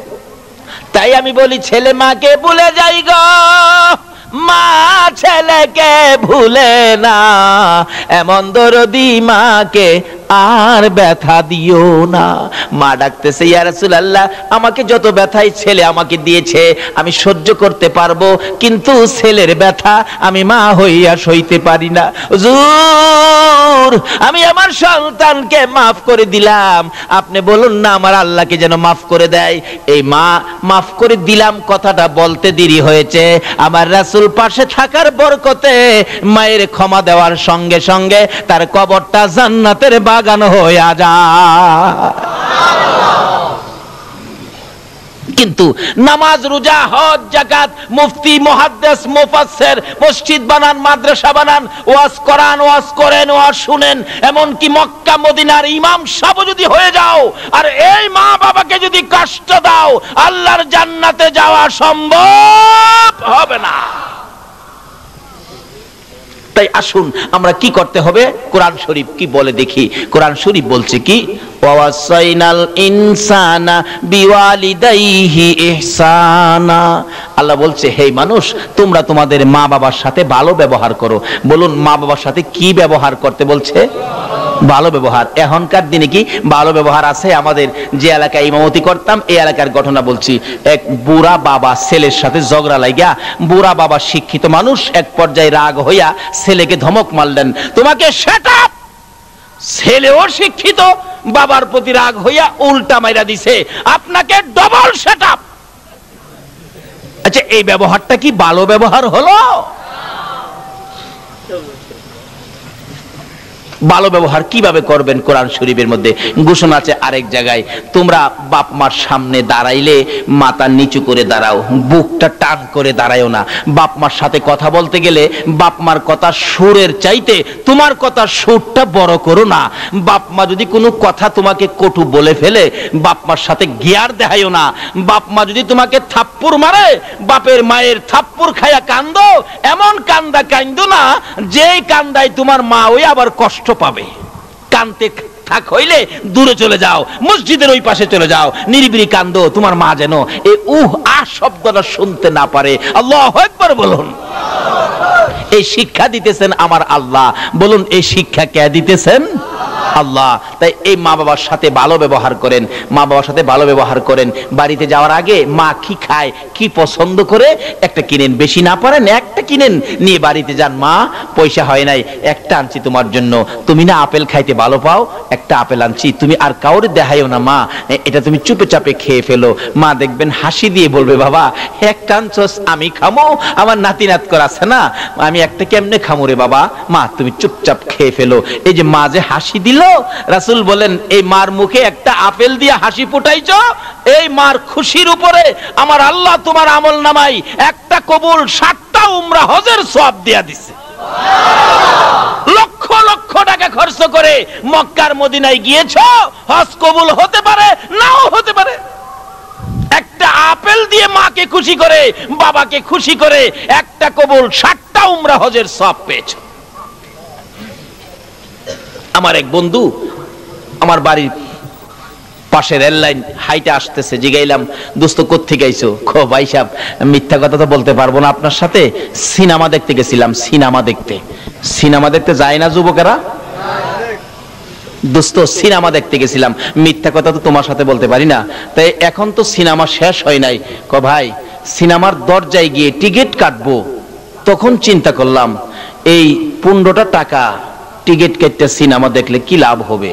A: তাই আমি বলি, ছেলে মাকে ভুলে যাই গো, মা ছেলেকে ভুলে না। এমন দরদি মাকে আর ব্যথা দিও না। মা ডাকতেছে, ইয়া রাসূলুল্লাহ, আমাকে যত ব্যথাই ছেলে আমাকে দিয়েছে আমি সহ্য করতে পারবো, কিন্তু ছেলের ব্যথা আমি মা হইয়া সইতে পারি না। হুজুর, আমি আমার সন্তানকে মাফ করে দিলাম, আপনি বলুন না আমার আল্লাহকে যেন মাফ করে দেয়। এই মা মাফ করে দিলাম কথাটা বলতে দেরি হয়েছে, আমার রাসূল পাশে থাকার বরকতে মায়ের ক্ষমা দেওয়ার সঙ্গে সঙ্গে তার কবরটা জান্নাতের বাগান হয়ে যায়। কিন্তু নামাজ, রোজা, হজ, যাকাত, মুফতি, মুহাদ্দিস, মুফাসসির, মসজিদ বানান, মাদ্রাসা বানান, ওয়াজ করান, ওয়াজ করেন, ওয়াজ শুনেন, এমনকি মক্কা মদিনার ইমাম সাহেব যদি হয়ে যাও আর এই মা বাবাকে যদি কষ্ট দাও, আল্লাহর জান্নাতে যাওয়া সম্ভব হবে না। তাই আসুন আমরা কি করতে হবে, কোরআন শরীফ কি বলে দেখি। কোরআন শরীফ বলছে কি, ওয়াসাইনাল ইনসানা বিওয়ালিদাইহি ইহসানা। আল্লাহ বলছে, হে মানুষ, তোমরা তোমাদের মা বাবার সাথে ভালো ব্যবহার করো। বলুন, মা বাবার সাথে কি ব্যবহার করতে বলছে? ভালো ব্যবহার। এখনকার দিনে কি ভালো ব্যবহার আছে? আমাদের যে এলাকায় ইমামতি করতাম এই এলাকার ঘটনা বলছি। এক বুড়া বাবা ছেলের সাথে ঝগড়া লাগিয়া, বুড়া বাবা শিক্ষিত মানুষ, এক পর্যায়ে রাগ হইয়া ছেলেকে ধমক মারলেন, তোমাকে শাট আপ। ছেলেও শিক্ষিত, বাবার প্রতি রাগ হইয়া উল্টা মাইরা দিছে, আপনাকে ডবল শাট আপ। আচ্ছা, এই ব্যবহারটা কি ভালো ব্যবহার হলো? ভালো ব্যবহার কিভাবে করবেন? কোরআন শরীফের মধ্যে ঘোষণা আছে আরেক জায়গায়, তোমরা বাপ মার সামনে দাঁড়াইলে মাথা নিচু করে দাঁড়াও, বুকটা টান করে দাঁড়ায়ও না। বাপ মার সাথে কথা বলতে গেলে বাপ মার কথা সুরের চাইতে তোমার কথা সুরটা বড় করো না। বাপ মা যদি কোনো কথা তোমাকে কটু বলে ফেলে, বাপ মার সাথে গিয়ার দেখাইও না। বাপ মা যদি তোমাকে থাপ্পড় মারে, বাপের মায়ের থাপ্পড় খায়া কান্দো, এমন কান্দা কান্দো না যেই কান্দায় তোমার মা ওই আবার কষ্ট পাবে। কানতে থাক হইলে দূরে চলে যাও, মসজিদের ওই পাশে চলে যাও, নিরিবিলি কান্দো, তোমার মা যেন এই শব্দটা শুনতে না পারে। আল্লাহু আকবার বলুন। এই শিক্ষা দিতেছেন আমার আল্লাহ। বলুন, এই শিক্ষা কে দিতেছেন? আল্লাহ। তাই এই মা বাবার সাথে ভালো ব্যবহার করেন, মা বাবার সাথে ভালো ব্যবহার করেন। বাড়িতে যাওয়ার আগে মা কি খায়, কি পছন্দ করে একটা কিনেন, বেশি না পারেন একটা কিনেন, নিয়ে বাড়িতে যান। মা, পয়সা হয় নাই, একটা আনছি তোমার জন্য, তুমি না আপেল খাইতে ভালো পাও, একটা আপেল আনছি, তুমি আর কাউরে দেখাইও না মা, এটা তুমি চুপে চাপে খেয়ে ফেলো। মা দেখবেন হাসি দিয়ে বলবে, বাবা একটা আনছস, আমি খামো, আমার নাতি নাত করা আছে না, আমি একটা কেমনে খামো রে বাবা, মা তুমি চুপচাপ খেয়ে ফেলো। এই যে মা যে হাসি দিল, রাসূল বলেন, এই মার মুখে একটা আপেল দিয়ে হাসি ফুটাইছো, এই মার খুশির উপরে আমার আল্লাহ তোমার আমল নামাই একটা কবুল 60টা উমরা হজের সওয়াব দিয়া দিছে। লক্ষ লক্ষ টাকা খরচ করে মক্কার মদিনায় গিয়েছো, হজ কবুল হতে পারে নাও হতে পারে। একটা আপেল দিয়ে মাকে খুশি করে, বাবাকে খুশি করে একটা কবুল 60টা উমরা হজের সওয়াব পেয়েছো। আমার এক বন্ধু আমার বাড়ির পাশে রেল লাইন হাইটে আসতেছে, জিগাইলাম, দোস্ত কোত্থেকে আইছো? খো ভাই সাহেব, মিথ্যা কথা তো বলতে পারবো না আপনার সাথে, সিনেমা দেখতে গেছিলাম। সিনেমা দেখতে, সিনেমা দেখতে যায় না যুবকেরা? দোস্ত সিনেমা দেখতে গেছিলাম, মিথ্যা কথা তো তোমার সাথে বলতে পারি না। তাই এখন তো সিনেমা শেষ হয় নাই। ক ভাই, সিনেমার দরজায় গিয়ে টিকিট কাটবো, তখন চিন্তা করলাম এই 15টা টাকা টিকিট কেটে সিনেমা দেখলে কি লাভ হবে।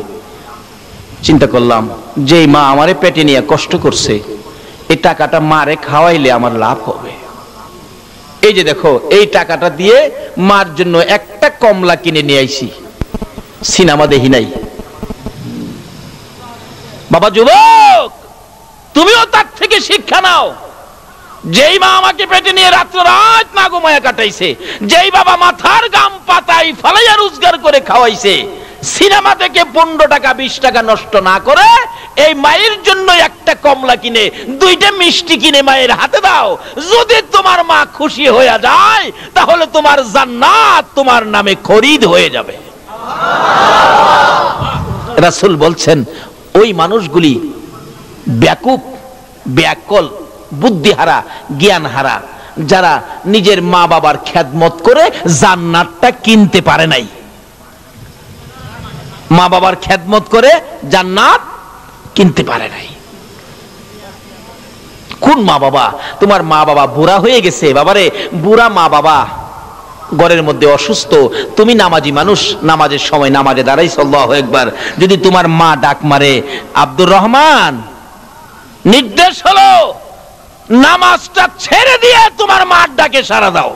A: চিন্তা করলাম, যে মা আমারে পেটে নিয়ে কষ্ট করছে, এই টাকাটা মারে খাওয়াইলে আমার লাভ হবে। এই যে দেখো, এই টাকাটা দিয়ে মার জন্য একটা কমলা কিনে নিয়ে আইছি, সিনেমা দেখি নাই। বাবা যুবক, তুমিও তার থেকে শিক্ষা নাও। যেই মা আমাকে পেটে নিয়ে রাত্র রাত না ঘুমায়া কাটাইছে, যেই বাবা মাথার গাম পাতায় ফালাইয়া রোজগার করে খাওয়াইছে, সিনেমা থেকে 15 টাকা 20 টাকা নষ্ট না করে এই মায়ের জন্য একটা কমলা কিনে 2টা মিষ্টি কিনে মায়ের হাতে দাও। যদি তোমার মা খুশি হয়ে যায় তাহলে তোমার জান্নাত তোমার নামে খরিদ হয়ে যাবে। রাসূল বলছেন ওই মানুষগুলি ব্যাকুপ, ব্যাকল, বুদ্ধিহারা, জ্ঞানহারা, যারা নিজের মা বাবার খেদমত করে জান্নাতটা কিনতে পারে নাই। মা বাবার খেদমত করে জান্নাত কিনতে পারে নাই। কোন মা বাবা? তোমার মা বাবা বুড়া হয়ে গেছে, বাবারে বুড়া মা বাবা ঘরের মধ্যে অসুস্থ, তুমি নামাজি মানুষ, নামাজের সময় নামাজে দাঁড়াইছো, আল্লাহু আকবার, যদি তোমার মা ডাক মারে, আব্দুর রহমান নির্দেশ হলো নামাজটা ছেড়ে দিয়ে তোমার মার ডাকে সাড়া দাও।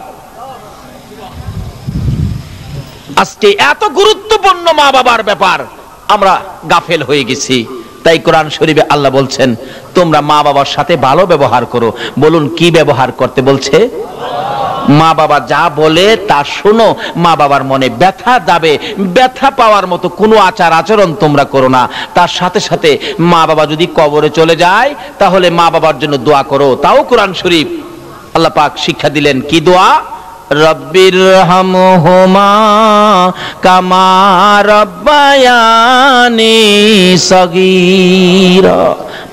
A: আজকে এত গুরুত্বপূর্ণ মা বাবার ব্যাপার আমরা গাফেল হয়ে গেছি। তাই কোরআন শরীফে আল্লাহ বলছেন তোমরা মা বাবার সাথে ভালো ব্যবহার করো। বলুন কি ব্যবহার করতে বলছে? মা বাবা যা বলে তা শোনো। মা বাবার মনে ব্যথা যাবে, ব্যথা পাওয়ার মতো কোনো আচার আচরণ তোমরা করো না। তার সাথে সাথে মা বাবা যদি কবরে চলে যায় তাহলে মা বাবার জন্য দোয়া করো। তাও কোরআন শরীফ আল্লাহ পাক শিক্ষা দিলেন, কি দোয়া? রব্বিরহামহুমা কামা রাব্বায়ানি সগীরা।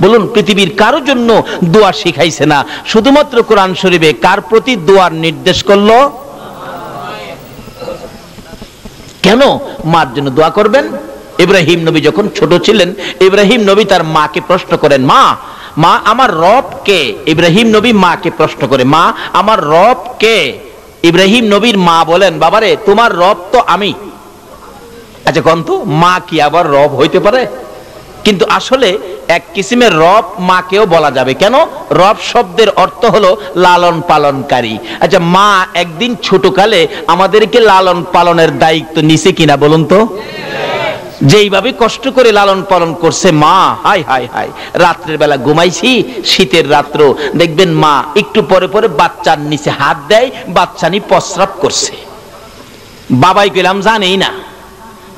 A: বলুন পৃথিবীর কারোর জন্য দোয়া শিখাইছে না, শুধুমাত্র কোরআন শরীফে কার প্রতি দোয়ার নির্দেশ করলো? কেন মার জন্য দোয়া করবেন? ইব্রাহিম নবী যখন ছোট ছিলেন, ইব্রাহিম নবী তার মাকে প্রশ্ন করেন, মা মা আমার রব কে? ইব্রাহিম নবী মাকে প্রশ্ন করে, মা আমার রব কে? ইব্রাহিম নবীর মা বলেন, বাবারে তোমার রব তো আমি। আচ্ছা কন্ত মা কি আবার রব হইতে পারে? কিন্তু আসলে এক কিসিমের রব মাকেও বলা যাবে। কেন? রব শব্দের অর্থ হলো লালন পালনকারী। আচ্ছা মা একদিন ছোটকালে আমাদেরকে লালন পালনের দায়িত্ব নিছে কিনা বলুন তো? যেইভাবে কষ্ট করে লালন পালন করছে মা, হাই হাই হাই, রাত্রের বেলা ঘুমাইছি, শীতের রাত্র, দেখবেন মা একটু পরে পরে বাচ্চার নিচে হাত দেয়, বাচ্চা নি প্রস্রাব করছে, বাবাই গেলাম জানেই না,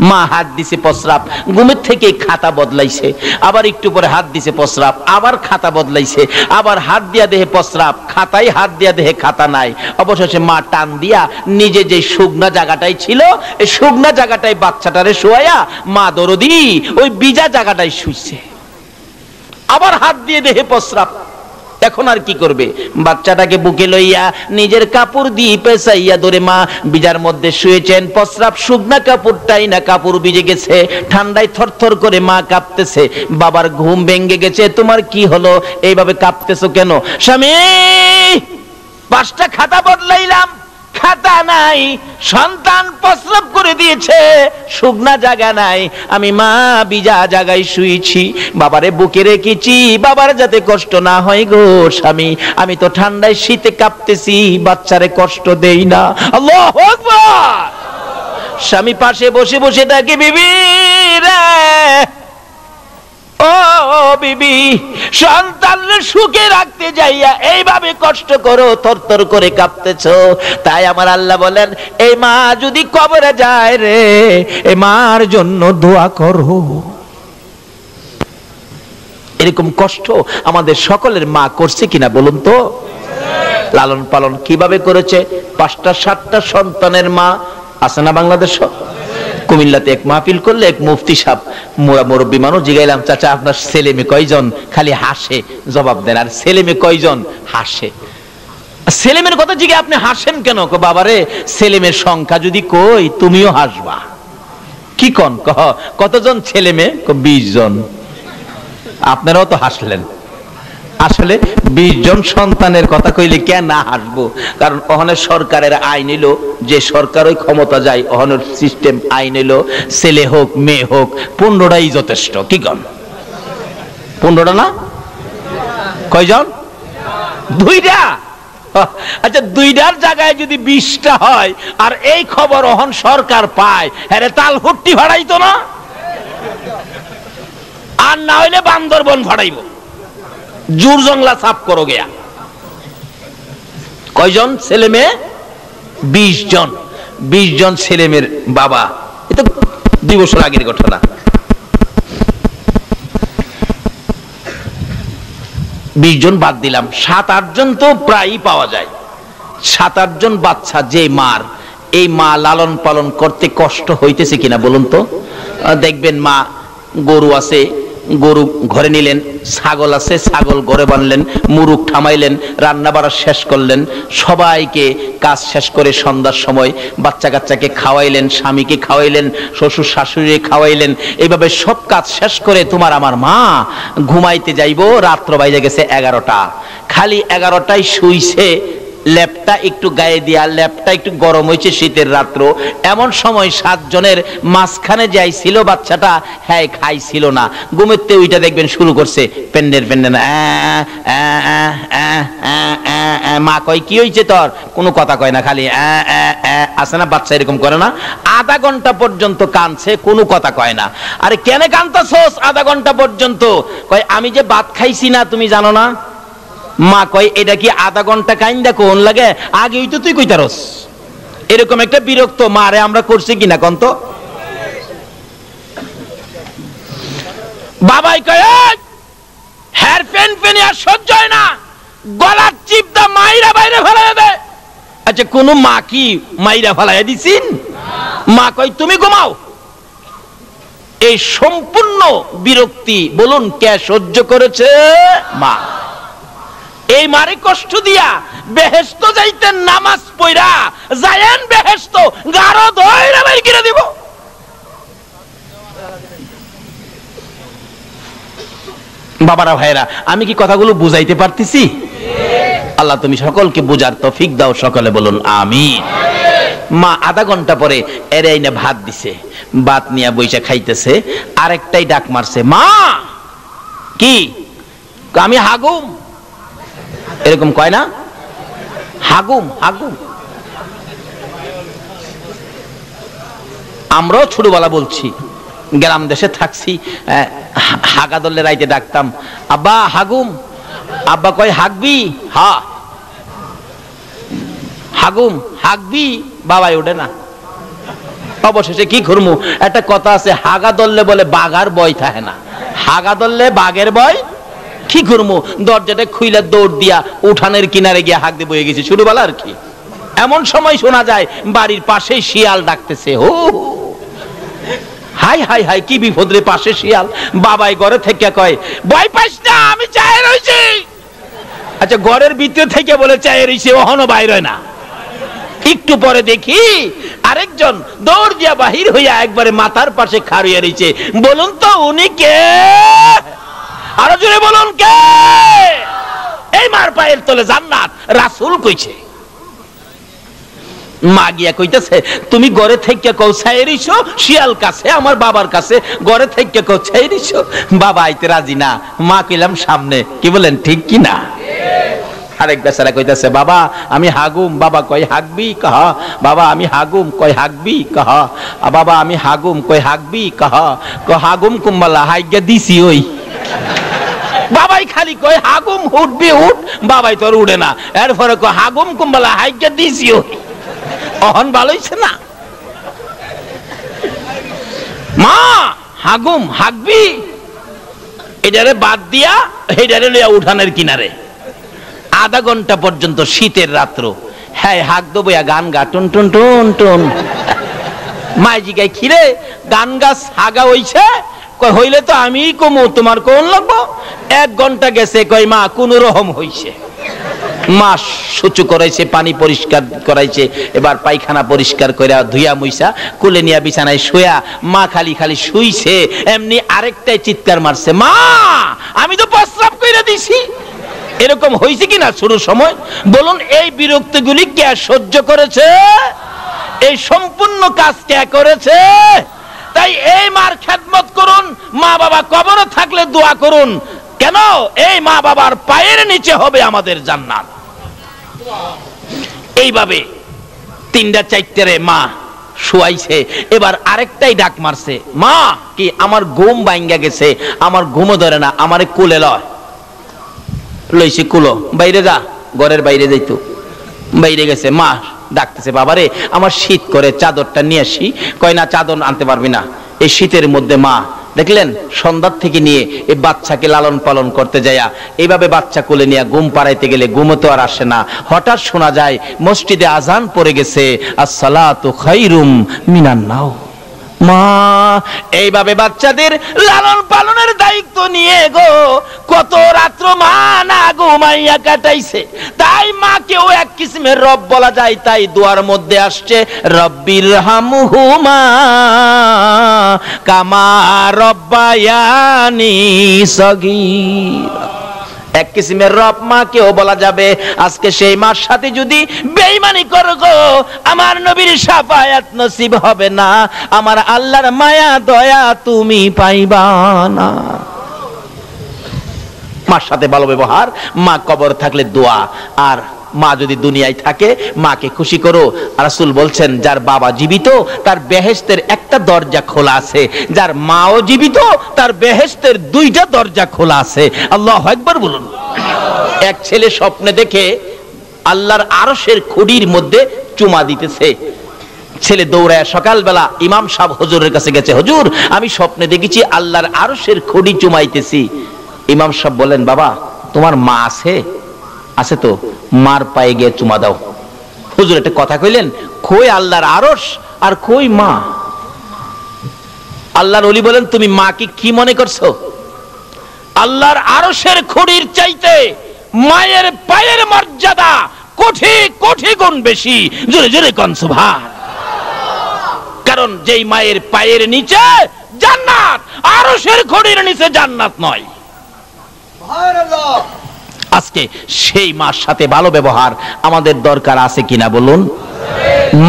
A: মা হাত দিছে প্রস্রাব, ঘুমের থেকে খাতা বদলাইছে, আবার একটু পরে হাত দিছে প্রস্রাব, আবার খাতা বদলাইছে, আবার হাত দিয়া দেহে প্রস্রাব, খাতায় হাত দিয়া দেহে খাতা নাই। অবশেষে মা টান দিয়া নিজে যে শুকনা জায়গাটাই ছিল এই শুকনা জায়গাটাই বাচ্চাটারে শোয়া মা দরদি ওই বিজা জায়গাটাই শুইছে, আবার হাত দিয়ে দেহে প্রস্রাব। এখন আর কি করবে? বাচ্চাটাকে বুকে লইয়া নিজের কাপড় দিয়ে পেঁচাইয়া ধরে মা বিজার মধ্যে শুয়েছেন, প্রস্রাব শুকনা কাপড়টাই না কাপড় ভিজে গেছে, ঠান্ডায় থরথর করে মা কাঁপতেছে। বাবার ঘুম ভেঙে গেছে, তোমার কি হলো, এইভাবে কাঁপতেছো কেন? স্বামী 5টা খাতা বদলাইলাম, খাতা নাই, সন্তান প্রস্রাব করে দিয়েছে, শুকনা জায়গা নাই, আমি মা বিজা জায়গায় শুয়েছি, বাবারে বুকে রেখেছি, বাবার যাতে কষ্ট না হয় গো স্বামী, আমি তো ঠান্ডায় শীতে কাঁপতেছি, বাচ্চারে কষ্ট দেই না। আল্লাহু আকবার। স্বামী পাশে বসে বসে ডাকে, বিবি রে, ও বিবি, সন্তান সুখে রাখতে যাইয়া এইভাবে কষ্ট করো, থরথর করে কাঁপতেছো। তাই আমার আল্লাহ বলেন, এই মা যদি কবরে যায় রে, এই মার জন্য দোয়া করো। এরকম কষ্ট আমাদের সকলের মা করছে কিনা বলুন তো? লালন পালন কিভাবে করেছে? 5টা 7টা সন্তানের মা আছে না বাংলাদেশ? কুমিল্লাতে এক মাহফিল করলে এক মুফতি সাহেব, মোরা মুরব্বী মানুষ, জিগাইলাম চাচা আপনার ছেলে মেয়ে কয়জন? খালি হাসে জবাব দেন, আর ছেলে মেয়ে কয়জন? হাসে। ছেলে মেয়ের কথা জিগে আপনি হাসেন কেন? বাবারে ছেলে মেয়ের সংখ্যা যদি কই তুমিও হাসবা। কি কন? কতজন ছেলে মেয়ে? 20 জন। আপনারাও তো হাসলেন। আসলে 20 জন সন্তানের কথা কইলে কেন না হাসবো? কারণ ওখানে সরকারের আইন এলো, যে সরকার ওই ক্ষমতা যায়, ওখানের সিস্টেম আইন এলো, ছেলে হোক মেয়ে হোক 15টাই যথেষ্ট। কি কন? 15টা না? কয়জন? 2টা। আচ্ছা 2টার জায়গায় যদি 20টা হয়, আর এই খবর ওখান সরকার পায়, হ্যাঁ তাল হুট্টি ভাড়াইতো না? আর না হইলে বান্দরবন ভাড়াইব, জোর জংলা সাফ করো গিয়া। কয়জন ছেলে মেয়ে? 20 জন। 20 জন ছেলে মেয়ের বাবা। এটা 2 বছর আগের ঘটনা। 20 জন বাদ দিলাম, 7-8 জন তো প্রায়ই পাওয়া যায়। 7-8 জন বাচ্চা যে মার, এই মা লালন পালন করতে কষ্ট হইতেছে কিনা বলুন তো? দেখবেন মা গরু আছে, গরু ঘরে নিলেন, ছাগল আছে, ছাগল ঘরে বানলেন, মুরুগ থামাইলেন, রান্না বাড়া শেষ করলেন, সবাইকে কাজ শেষ করে সন্ধ্যার সময় বাচ্চা কাচ্চাকে খাওয়াইলেন, স্বামীকে খাওয়াইলেন, শ্বশুর শাশুড়ি খাওয়াইলেন। এইভাবে সব কাজ শেষ করে তোমার আমার মা ঘুমাইতে যাইবো, রাত্র বাইরে গেছে 11টা। খালি 11টায় শুইছে, ল্যাপটা একটু গায়ে দিয়া, ল্যাপটা একটু গরম হয়েছে শীতের রাত্র। এমন সময় 7 জনের মাঝখানে যাই ছিল বাচ্চাটা, হ্যাঁ খাইছিল না, ঘুমেতে ওইটা দেখবেন শুরু করছে পেন্ডের পেন্ডেন। মা কয় কি হয়েছে তোর? কোনো কথা কয় না, খালি আছে না বাচ্চা এরকম করে না? আধা ঘন্টা পর্যন্ত কাঁদছে, কোনো কথা কয় না। আরে কেন কাঁদতাছস আধা ঘন্টা পর্যন্ত? কয় আমি যে ভাত খাইছি না, তুমি জানো না? মা কয় এটা কি আধা ঘন্টা কাইন্দা কোন লাগে? আগেই তো তুই কইতারস। এরকম একটা বিরক্ত মারে আমরা করছি কিনা কন্ত? বাবাই কয় হেয়ার পেন পেনি আর সহ্য হয় না, গলার চিপটা মাইরা বাইরে ফেলাই দে। আচ্ছা কোন মা কি মাইরা ফেলাই দিছিন? মা কয় তুমি ঘুমাও। এই সম্পূর্ণ বিরক্তি বলুন কে সহ্য করেছে? মা। এই মারে কষ্ট দিয়া বেহেশত যাইতেন নামাজ পড়া, যায়েন বেহেশত গারো ধইরা বের করে দিব। বাবারা ভাইরা, আমি কি কথাগুলো বুঝাইতে পারতেছি? আল্লাহ তুমি সকলকে বুঝার তৌফিক দাও, সকলে বলুন আমিন। মা আধা ঘন্টা পরে এরে আইনা ভাত দিছে, ভাত নিয়ে বইসা খাইতেছে, আরেকটাই ডাক মারছে, মা কি? আমি হাগুম। এরকম কয় না? হাগুম হাগুম। আমরাও ছোটবেলা বলছি, গ্রাম দেশে থাকছি, হাগা দলে রাইতে ডাকতাম, আব্বা হাগুম। আব্বা কয় হাগবি? হা। হাগুম হাগবি? বাবাই ওঠে না। অবশেষে কি করবো? একটা কথা আছে, হাগা দললে বলে বাঘার ভয় থাকে না, হাগা দললে বাঘের ভয়। কি করবো? দরজাটা খুইলা দৌড় দিয়া উঠানের কিনারে গিয়ে হাঁক দিয়ে বয়ে গেছি, ছোটবেলা আর কি। এমন সময় শোনা যায় বাড়ির পাশে শিয়াল ডাকতেছে, হো হাই হাই হাই, কি বিপদ রে, পাশে শিয়াল। বাবাই ঘরে থেকে কয়, ভয় পাইস না, আমি চায়ে রইছি। আচ্ছা ঘরের ভিতরে থেকে বলে চায়ে রইছে, ওহনো বাইর হয় না। একটু পরে দেখি আরেকজন দৌড় দিয়া বাহির হইয়া একবারে মাথার পাশে খাড়িয়ে রইছে। বলুন তো উনি কে? আরো জোরে বলুন কে? এই মার পায়ের তলে জান্নাত, রাসূল কইছে। মা গিয়া কইতেছে, তুমি ঘরে থেকে কও ছাইরিছো, শিয়াল কাছে আমার বাবার কাছে, ঘরে থেকে কও ছাইরিছো। বাবা আইতে রাজি না। মা কইলাম সামনে। কি বলেন ঠিক কি না? আরেক বেচারা কইতেছে, বাবা আমি হাগুম। বাবা কয় হাগবি? কহ। বাবা আমি হাগুম। কয় হাগবি? কহ। বাবা আমি হাগুম। কয় হাগবি? কহ। হাগুম কুম্বালা হাইগা দিছি ওই। বাবাই খালি কয় হাগুম উঠবি উঠ, বাবাই তোর উঠে না। এরপরে কয় হাগুম কুম্বালা হাইগা দিছি ওই। অহন ভালো হইছে না? মা হাগুম হাগবি, এটারে বাদ দিয়া এটারে লইয়া উঠানের কিনারে। আধা ঘন্টা পর্যন্ত শীতের রাত্র, হ্যাঁ হাক দেবইয়া গান গা, টুন টুন টুন টুন। মাইজি গাই খিরে গান গাছ হাগা হইছে? কয় হইলে তো আমি কমু, তোমার কোন লাগবো? 1 ঘন্টা গেছে, কয় মা কোন রকম হইছে। মা সুচু করাইছে, পানি পরিষ্কার করাইছে, এবার পায়খানা পরিষ্কার করে ধুইয়া মুইসা কুলে নিয়া বিছানায় শুয়া মা খালি খালি শুইছে। এমনি আরেকটাই চিৎকার মারছে, মা আমি তো প্রস্রাব কইরা দিছি। এরকম হয়েছে কিনা শুরুর সময়? বলুন এই বিরক্তিগুলি কে সহ্য করেছে? এই সম্পূর্ণ কাজ কে করেছে? তাই এই মার খেদমত করুন, মা বাবা কবরে থাকলে দোয়া করুন। কেন? এই মা বাবার পায়ের নিচে হবে আমাদের জান্নাত। এইভাবে 3টা 4টারে মা শুয়াইছে, এবার আরেকটাই ডাক মারছে, মা কি আমার ঘুম ভাঙ্গা গেছে, আমার ঘুমও ধরে না, আমারে কোলে লয়। লইছে কুলো, বাইরে যা, ঘরের বাইরে যাইতো। বাইরে গেছে, মা ডাকতেছে, বাবারে আমার শীত করে, চাদরটা নিয়ে আসি। কয় না, চাদর আনতে পারবি না, এই শীতের মধ্যে। মা দেখলেন সন্ধ্যার থেকে নিয়ে এই বাচ্চাকে লালন পালন করতে যায়া এইভাবে বাচ্চা কোলে নিয়ে ঘুম পাড়াইতে গেলে ঘুমও তো আর আসে না। হঠাৎ শোনা যায় মসজিদে আজান পড়ে গেছে, আসসালাতু খায়রুম মিনান নাও। মা এইভাবে বাচ্চাদের লালন পালনের দায়িত্ব নিয়ে গো কত রাত্র মা না ঘুমাইয়া কাটাইছে। তাই মাকেও এক কিসিমের রব বলা যায়। তাই দোয়ার মধ্যে আসছে, রব্বির হামহুমা কামা রব্বায়ানি সগীরা। এক কিসিমের রব মাকেও বলা যাবে। আজকে সেই মার সাথে যদি বেঈমানি করো, আমার নবীর শাফায়াত নসিব হবে না, আমার আল্লাহর মায়া দয়া তুমি পাইবা না। মার সাথে ভালো ব্যবহার, মা কবর থাকলে দোয়া। আর মা যদি দুনিয়ায় থাকে, মাকে খুশি করো। রাসূল বলছেন, যার বাবা জীবিত তার বেহেশতের একটা দরজা খোলা আছে, যার মাও জীবিত তার বেহেশতের দুইটা দরজা খোলা আছে। আল্লাহু আকবার বলুন। এক ছেলে স্বপ্নে দেখে আল্লাহর আরশের খুঁটির মধ্যে চুমা দিতেছে। ছেলে দৌড়ায় সকালবেলা ইমাম সাহেব হুজুরের কাছে গেছে, হুজুর আমি স্বপ্নে দেখেছি আল্লাহর আরশের খুঁটি চুমাইতেছি। ইমাম সাহেব বলেন, বাবা তোমার মা আছে? আছে তো, মার পায়ে গিয়ে চুমা দাও। হুজুর একটা কথা কইলেন, কই আল্লাহর আরশ আর কই মা? আল্লাহর ওলি বলেন, তুমি মাকে কি মনে করছো? আল্লাহর আরশের খুঁটির চাইতে মায়ের পায়ের মর্যাদা কোটি কোটি গুণ বেশি। জোরে জোরে কোন সুবহান। কারণ যেই মায়ের পায়ের নিচে জান্নাত, আরশের খুঁটির নিচে জান্নাত নয়। সুবহানাল্লাহ। আজকে সেই মার সাথে ভালো ব্যবহার আমাদের দরকার আছে কিনা বলুন?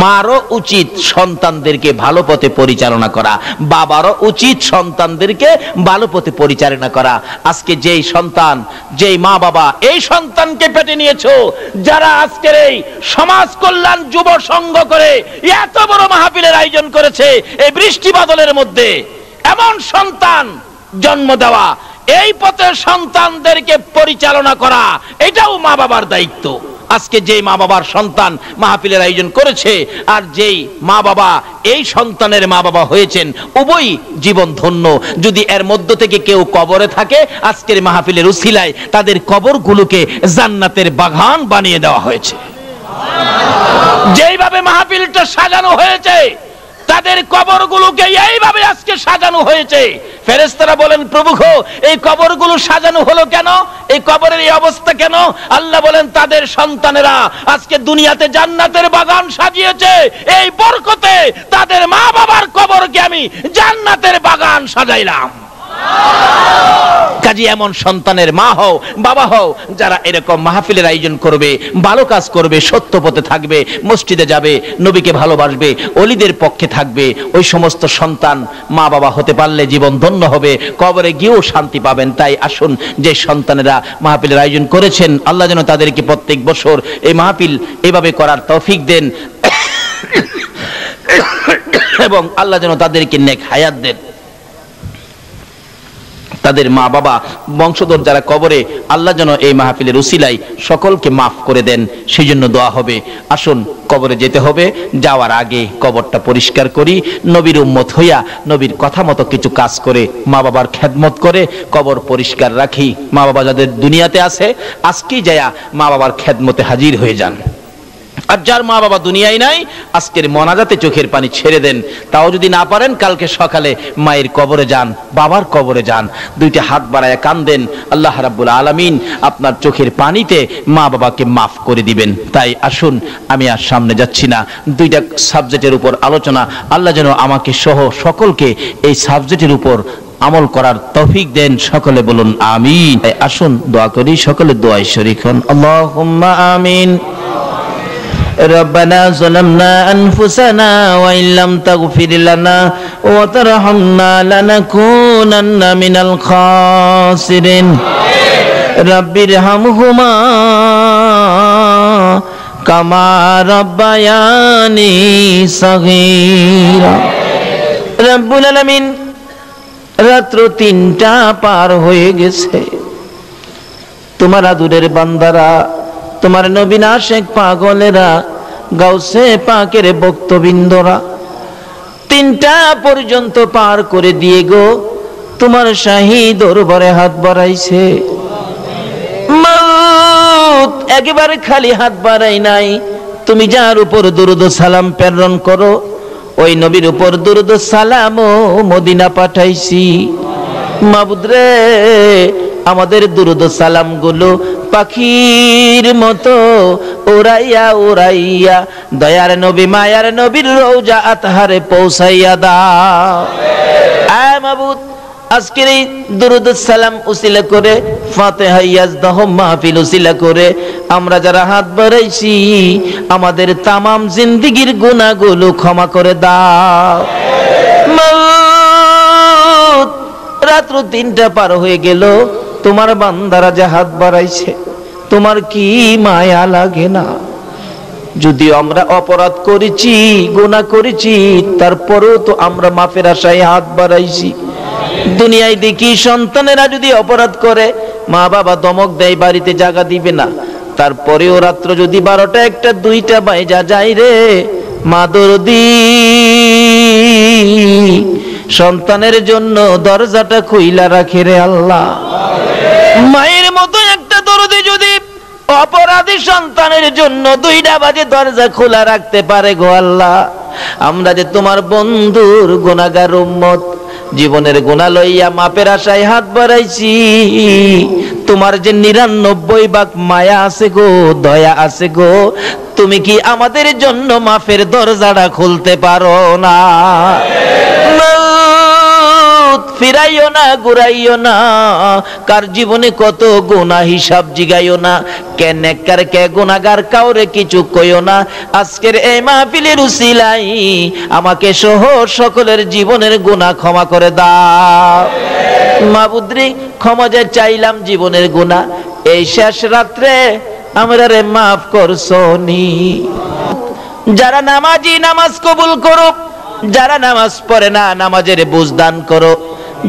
A: মারও উচিত সন্তানদেরকে ভালো পথে পরিচালনা করা, বাবারও উচিত সন্তানদেরকে ভালো পথে পরিচালনা করা। আজকে যেই সন্তান, যেই মা বাবা এই সন্তানকে পেটে নিয়েছো, যারা আজকের এই সমাজ কল্যাণ যুব সংঘ করে এত বড় মাহফিলের আয়োজন করেছে, এই বৃষ্টি বাদলের মধ্যে এমন সন্তান জন্ম দেওয়া, এই পথে সন্তানদেরকে পরিচালনা করা, এটাও মা বাবার দায়িত্ব। আজকে যেই মা বাবার সন্তান মাহফিলের আয়োজন করেছে, আর যেই মা বাবা এই সন্তানের মা বাবা হয়েছেন, উভয় জীবন ধন্য। যদি এর মধ্য থেকে কেউ কবরে থাকে, আজকের মাহফিলের উসিলায় তাদের কবরগুলোকে জান্নাতের বাগান বানিয়ে দেওয়া হয়েছে। যেইভাবে মাহফিলটা সাজানো হয়েছে, তাদের কবরগুলোকে এইভাবে আজকে সাজানো হয়েছে। ফেরেশতারা বলেন, প্রভু গো এই কবরগুলো সাজানো হলো কেন? এই কবরের এই অবস্থা কেন? আল্লাহ বলেন, তাদের সন্তানেরা আজকে দুনিয়াতে জান্নাতের বাগান সাজিয়েছে, এই বরকতে তাদের মা বাবার কবরকে আমি জান্নাতের বাগান সাজাইলাম। কাজী এমন সন্তানের মা হও, বাবা হও, যারা এরকম মাহফিলের আয়োজন করবে, ভালো কাজ করবে, সত্য পথে থাকবে, মসজিদে যাবে, নবীকে ভালোবাসবে, ওলিদের পক্ষে থাকবে, ওই সমস্ত সন্তান মা বাবা হতে পারলে জীবন ধন্য হবে, কবরে গিয়েও শান্তি পাবেন। তাই আসুন, যে সন্তানেরা মাহফিলের আয়োজন করেছেন, আল্লাহ যেন তাদেরকে প্রত্যেক বছর এই মাহফিল এভাবে করার তৌফিক দেন, এবং আল্লাহ যেন তাদেরকে নেক হায়াত দেন। তাদের মা বাবা বংশধর যারা কবরে, আল্লাহ যেন এই মাহফিলের উসিলায় সকলকে মাফ করে দেন, সেই জন্য দোয়া হবে। আসুন, কবরে যেতে হবে, যাওয়ার আগে কবরটা পরিষ্কার করি, নবীর উম্মত হইয়া নবীর কথা মতো কিছু কাজ করে মা বাবার খেদমত করে কবর পরিষ্কার রাখি। মা বাবা যাদের দুনিয়াতে আছে, আজকেই যায়া মা বাবার খেদমতে হাজির হয়ে যান। আর যার মা বাবা দুনিয়ায় নাই, আজকের মোনাজাতে চোখের পানি ছেড়ে দেন। তাও যদি না পারেন, কালকে সকালে মায়ের কবরে যান, বাবার কবরে যান, দুইটা হাত বাড়ায় কান্দেন, আল্লাহ রাব্বুল আলামিন আপনার চোখের পানিতে মা বাবাকে মাফ করে দিবেন। তাই আসুন, আমি আর সামনে যাচ্ছি না, দুইটা সাবজেক্টের উপর আলোচনা, আল্লাহ যেন আমাকে সহ সকলকে এই সাবজেক্টের উপর আমল করার তৌফিক দেন। সকলে বলুন আমিন। আসুন দোয়া করি, সকলে দোয়ায় শরীক হন। আল্লাহুম্মা আমিন। ربنا ظلمنا أنفسنا وإن لم تغفر لنا وترحمنا لنكونن من الخاسرين رب ارحمهما كما ربياني صغيرا রব্বুল আলামিন, রাত্র 3টা পার হয়ে গেছে, তোমার আদুরের বান্দারা তোমার নবী না শেখ পাগলেরা, গাউসে পাকের ভক্তবৃন্দরা 3টা পর্যন্ত পার করে দিয়ে গো তোমার শাহী দরবারে হাত বাড়াইছে। মউত একেবারে খালি হাত বাড়াই নাই, তুমি যার উপর দুরূদ সালাম প্রেরণ করো ওই নবীর উপর দুরূদ সালাম ও মদিনা পাঠাইছি। মাবুদ রে, আমাদের দুরূদ সালাম গুলো পাখির মতো উড়াইয়া উড়াইয়া দয়ার নবী মায়ার নবীর রওজা আতহারে পৌঁছাইয়া দাও। আয় মাবুদ, আজকের এই দুরূদ সালাম উসিলা করে, ফাতিহা ইয়াজদাহ মাহফিল উসিলা করে আমরা যারা হাত বাড়াইছি আমাদের তামাম জিন্দেগীর গুনাহগুলো ক্ষমা করে দাও। মউত রাত্র 3টা পার হয়ে গেল, তোমার বান্দারা যে হাত বাড়াইছে তোমার কি মায়া লাগে না? যদিও আমরা অপরাধ করেছি, গুনাহ করেছি, তারপরেও তো আমরা মাফের আশায় হাত বাড়াইছি। দুনিয়ায় দেখি সন্তানেরা যদি অপরাধ করে মা বাবা ধমক দেয়, বাড়িতে জায়গা দিবে না, তারপরেও রাত্র যদি 12টা 1টা 2টা বাইজা যায় রে মা দরদি সন্তানের জন্য দরজাটা খুইলা রাখে রে আল্লাহ। মায়ের মতো একটা দরদি যদি অপরাধী সন্তানের জন্য 2টা বাজে দরজা খোলা রাখতে পারে গো আল্লাহ, আমরা যে তোমার বন্ধুর গুনাহগার উম্মত, জীবনের গুনাহ লইয়া মাপের আশায় হাত বাড়াইছি, তোমার যে 99 ভাগ মায়া আছে গো, দয়া আছে গো, তুমি কি আমাদের জন্য মাফের দরজাটা খুলতে পারো না? ফিরাইও না, ঘুরাইও না, কার জীবনে কত গুনাহ হিসাব জিগাইও না, কে নেককার কে গুনাহগার কাউরে কিছু কইও না। আজকের এই মাহফিলের উসিলাই আমাকে সহ সকলের জীবনের গুনাহ ক্ষমা করে দাও। মাবুদ রে, ক্ষমা যে চাইলাম জীবনের গুনাহ, এই শেষ রাত্রে আমরা রে মাফ করছনি। যারা নামাজি নামাজ কবুল করো, যারা নামাজ পড়ে না নামাজের বুঝদান করো,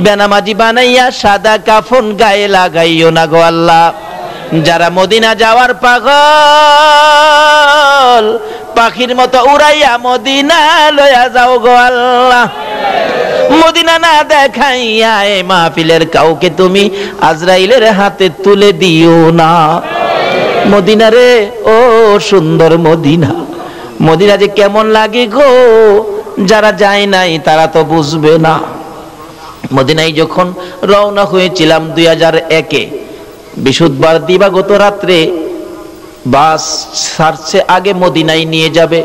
A: বেনামাজি বানাইয়া সাদা কাফন গায়ে লাগাইও না গো আল্লাহ। যারা মদিনা যাওয়ার পাগল, পাখির মতো উড়াইয়া মদিনা লইয়া যাও গো আল্লাহ। মদিনা না দেখাইয়া এই মাহফিলের কাউকে তুমি আজরাইলের হাতে তুলে দিও না। মদিনা রে, ও সুন্দর মদিনা, মদিনা যে কেমন লাগে গো, যারা যায় নাই তারা তো বুঝবে না। মদিনায় যখন রওনা হয়েছিলাম 2001-এ, বৃহস্পতিবার দিবাগত রাত্রে বাস ছাড়ছে, আগে মদিনায় নিয়ে যাবে।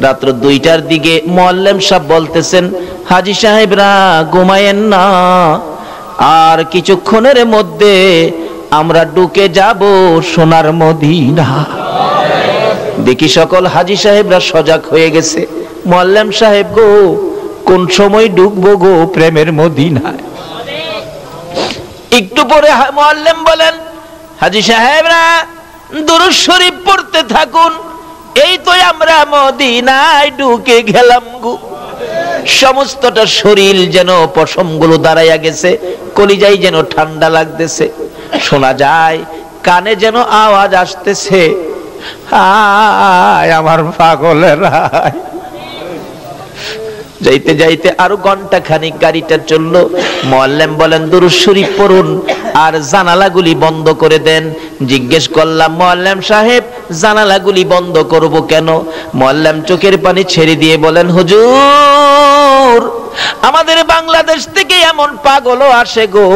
A: রাত্র 2টার দিকে মুআল্লিম সাহেব বলতেছেন, হাজী সাহেবরা ঘুমায়েন না, আর কিছুক্ষণের মধ্যে আমরা ঢুকে যাব সোনার মদিনা। দেখি সকল হাজী সাহেবরা সজাগ হয়ে গেছে। মুআল্লিম সাহেব গো, কোন সময় ঢুকবো গো প্রেমের মদিনায়? একটু পরে মুআল্লিম বলেন, হাজী সাহেবরা দুরূদ শরীফ পড়তে থাকুন, এই তো আমরা মদিনায় ঢুকে গেলাম গো। সমস্তটা শরীর যেন পশমগুলো দাঁড়াইয়া গেছে, কলিজায় যেন ঠান্ডা লাগতেছে, শোনা যায় কানে যেন আওয়াজ আসতেছে, হায় আমার পাগলেরা। যাইতে যাইতে আরো ঘন্টা খানিক গাড়িটা চললো। মুআল্লিম বলেন, দুরূদ শরীফ পড়ুন আর জানালাগুলি বন্ধ করে দেন। জিজ্ঞেস করলাম, মুআল্লিম সাহেব জানালাগুলি বন্ধ করব কেন? মুআল্লিম চোখের পানি ছেড়ে দিয়ে বলেন, হুজুর আমাদের বাংলাদেশ থেকে এমন পাগলও আসে গো,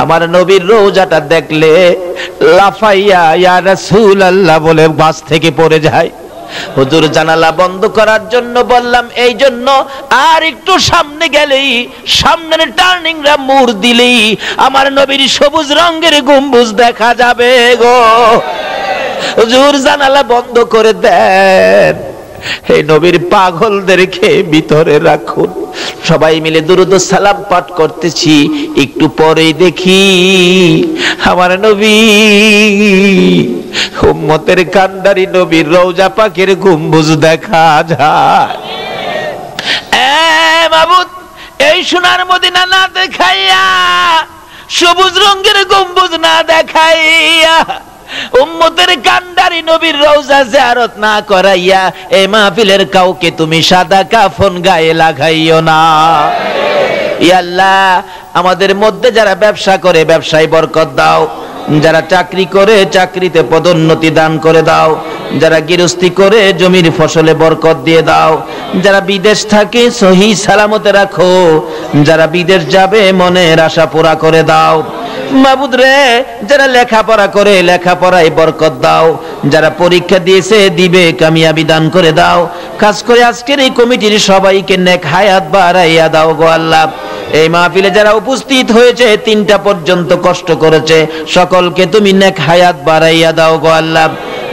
A: আমার নবীর রওজাটা দেখলে লাফাইয়া ইয়া রাসূলুল্লাহ বলে বাস থেকে পড়ে যায়। হুজুর জানালা বন্ধ করার জন্য বললাম, এই জন্য আর একটু সামনে গেলেই, সামনের টার্নিংরা মোড় দিলেই আমার নবীর সবুজ রঙের গম্বুজ দেখা যাবে গো। হুজুর জানালা বন্ধ করে দেন, এই নবীর পাগলদেরকে ভিতরে রাখুন। সবাই মিলে দুরূদ সালাম পাঠ করতেছি, একটু পরেই দেখি আমার নবী, উম্মতের কান্ডারি নবীর রওজা পাকের গম্বুজ দেখা যায়। মাবুদ, এই সোনার মদিনা না দেখাইয়া, সবুজ রঙের গম্বুজ না দেখাইয়া উম্মতের কান্ডারি নবীর রওজা জিয়ারত না করাইয়া এই মাহফিলের কাউকে তুমি সাদা কাফন গায়ে লাগাইও না। ইয়া আল্লাহ, আমাদের মধ্যে যারা ব্যবসা করে ব্যবসায় বরকত দাও, যারা চাকরি করে চাকরিতে পদোন্নতি দান করে দাও, যারা গৃহস্থী করে জমির ফসলে বরকত দিয়ে দাও, যারা বিদেশ থাকে সহি সালামতে রাখো, যারা বিদেশ যাবে মনের আশা পুরা করে দাও। মাবুদ রে, যারা লেখাপড়া করে লেখাপড়ায় বরকত দাও, যারা পরীক্ষা দিয়েছে দিবে কামিয়াবি দান করে দাও। খাস করে আজকের এই কমিটির সবাইকে নেক হায়াত বাড়াইয়া দাও গো আল্লাহ। এই মাহফিলে যারা উপস্থিত হয়েছে 3টা পর্যন্ত কষ্ট করেছে, সকলকে তুমি নেক হায়াত বাড়াইয়া দাও গো আল্লাহ।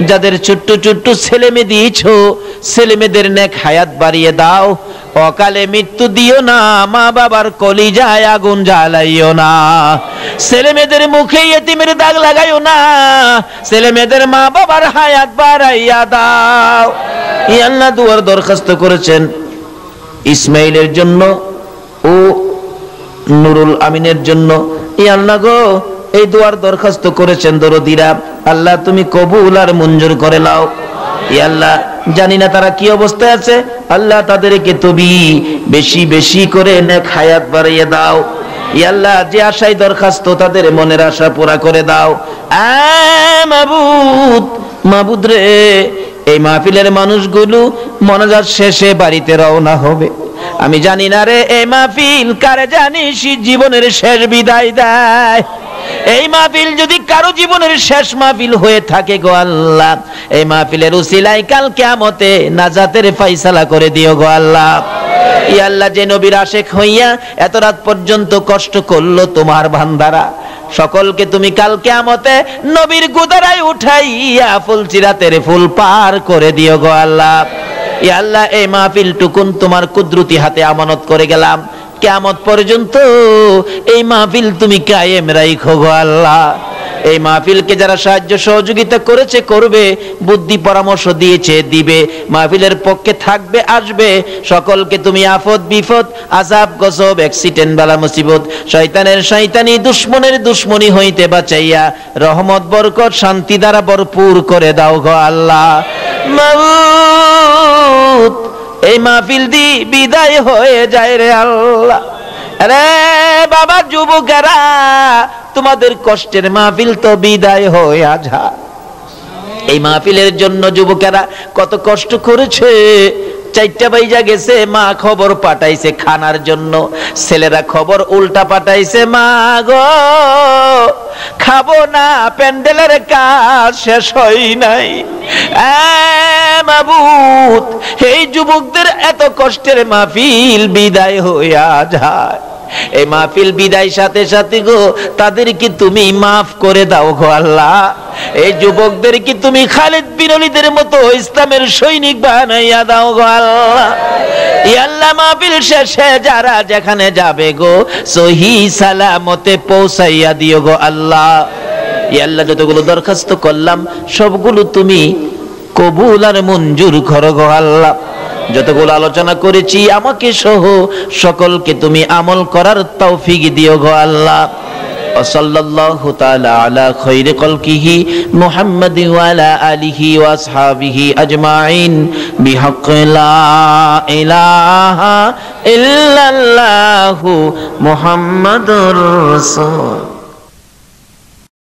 A: যাদের ছোট্ট ছোট্ট ছেলে মেয়ে দিয়েছো, ছেলে মেয়েদের নেক হায়াত বাড়িয়ে দাও। অকালে মৃত্যু দিও না, মা বাবার কলিজায় আগুন জ্বালাইও না, ছেলে মেয়েদের মুখে ইয়েতিমের দাগ লাগাইও না, ছেলে মেয়েদের মা বাবার হায়াত বাড়াইয়া দাও। ইয়া আল্লাহ, দুয়ার দরখাস্ত করেছেন ইসমাইলের জন্য ও নুরুল আমিনের জন্য। ইয়া আল্লাহ গো, এই দুয়ার দরখাস্ত করেছেন দরদিরা, আল্লাহ তুমি কবুল আর মঞ্জুর করে নাও। ইয়া আল্লাহ, জানি না তারা কি অবস্থায় আছে, আল্লাহ তাদেরকে তুমি বেশি বেশি করে নেক হায়াত বাড়িয়ে দাও। ইয়া আল্লাহ, যে আশায় দরখাস্ত তাদের মনের আশা পুরা করে দাও। মাবুদ, মাবুদ রে, এই মাহফিলের মানুষগুলো মনাজাত শেষে বাড়িতে রওনা হবে। আমি জানি না রে, এই মাহফিল কারে জানিস জীবনের শেষ বিদায় দেয়। এই মাহফিল যদি কারো জীবনের শেষ মাহফিল হয়ে থাকে গো আল্লাহ, এই মাহফিলের উসিলায় কাল কিয়ামতে নাজাতের ফয়সালা করে দিও গো আল্লাহ। ইয়া আল্লাহ, যে নবীর আশিক হইয়া এত রাত পর্যন্ত কষ্ট করলো তোমার বান্দারা, সকলকে তুমি কাল কিয়ামতে নবীর গুদারায় উঠাইয়া ফুলসিরাতের ফুল পার করে দিও গো আল্লাহ। ইয়া আল্লাহ, এই মাহফিল টুকুন তোমার কুদরতি হাতে আমানত করে গেলাম, কিয়ামত পর্যন্ত এই মাহফিল তুমি কায়েম রাখো গো আল্লাহ। এই মাহফিলকে যারা সাহায্য সহযোগিতা করেছে করবে, বুদ্ধি পরামর্শ দিয়েছে দিবে, মাহফিলের পক্ষে থাকবে আসবে, সকলকে তুমি আফত বিপদ আযাব গজব অ্যাক্সিডেন্ট বালা মুসিবত শয়তানের শয়তানি দুশমনের দুশমনি হইতে বাঁচাইয়া রহমত বরকত শান্তি দ্বারা ভরপুর করে দাও গো আল্লাহ। মাবুদ, এই মাহফিল দি বিদায় হয়ে যায় রে আল্লাহ। আরে বাবা যুবকেরা, তোমাদের কষ্টের মাহফিল তো বিদায় হয়ে যায়। এই মাহফিলের জন্য যুবকেরা কত কষ্ট করেছে। 4টা বাইজা গেছে, মা খবর পাঠাইছে খানার জন্য, ছেলেরা খবর উল্টা পাঠাইছে, মা গো খাবো না, প্যান্ডেলের কাজ শেষ হয় নাই। মাবুদ, এই যুবকদের এত কষ্টের মাহফিল বিদায় হইয়া যায়। এই মাহফিল বিদায় সাথে সাথে গো তাদেরকে তুমি মাফ করে দাও গো আল্লাহ। এই যুবকদেরকে তুমি খালিদ বিন ওলীদের মতো ইসলামের সৈনিক বানাইয়া দাও গো আল্লাহ। ইয়া আল্লাহ, মাহফিল শেষে যারা যেখানে যাবে গো সহি সালামতে পৌঁছাইয়া দিও গো আল্লাহ। ইয়া আল্লাহ, যতগুলো দরখাস্ত করলাম সবগুলো তুমি কবুল আর মঞ্জুর করো গো আল্লাহ। যতগুলো আলোচনা করেছি আমাকে সহ সকলকে তুমি আমল করার তৌফিক দিও গো আল্লাহ। সাল্লাল্লাহু তাআলা আলা খায়রি খালকিহি মুহাম্মাদিন ওয়া আলা আলিহি ওয়া আসহাবিহি আজমাইন বিহাক্কি লা ইলাহা ইল্লাল্লাহু মুহাম্মাদুর রাসূল।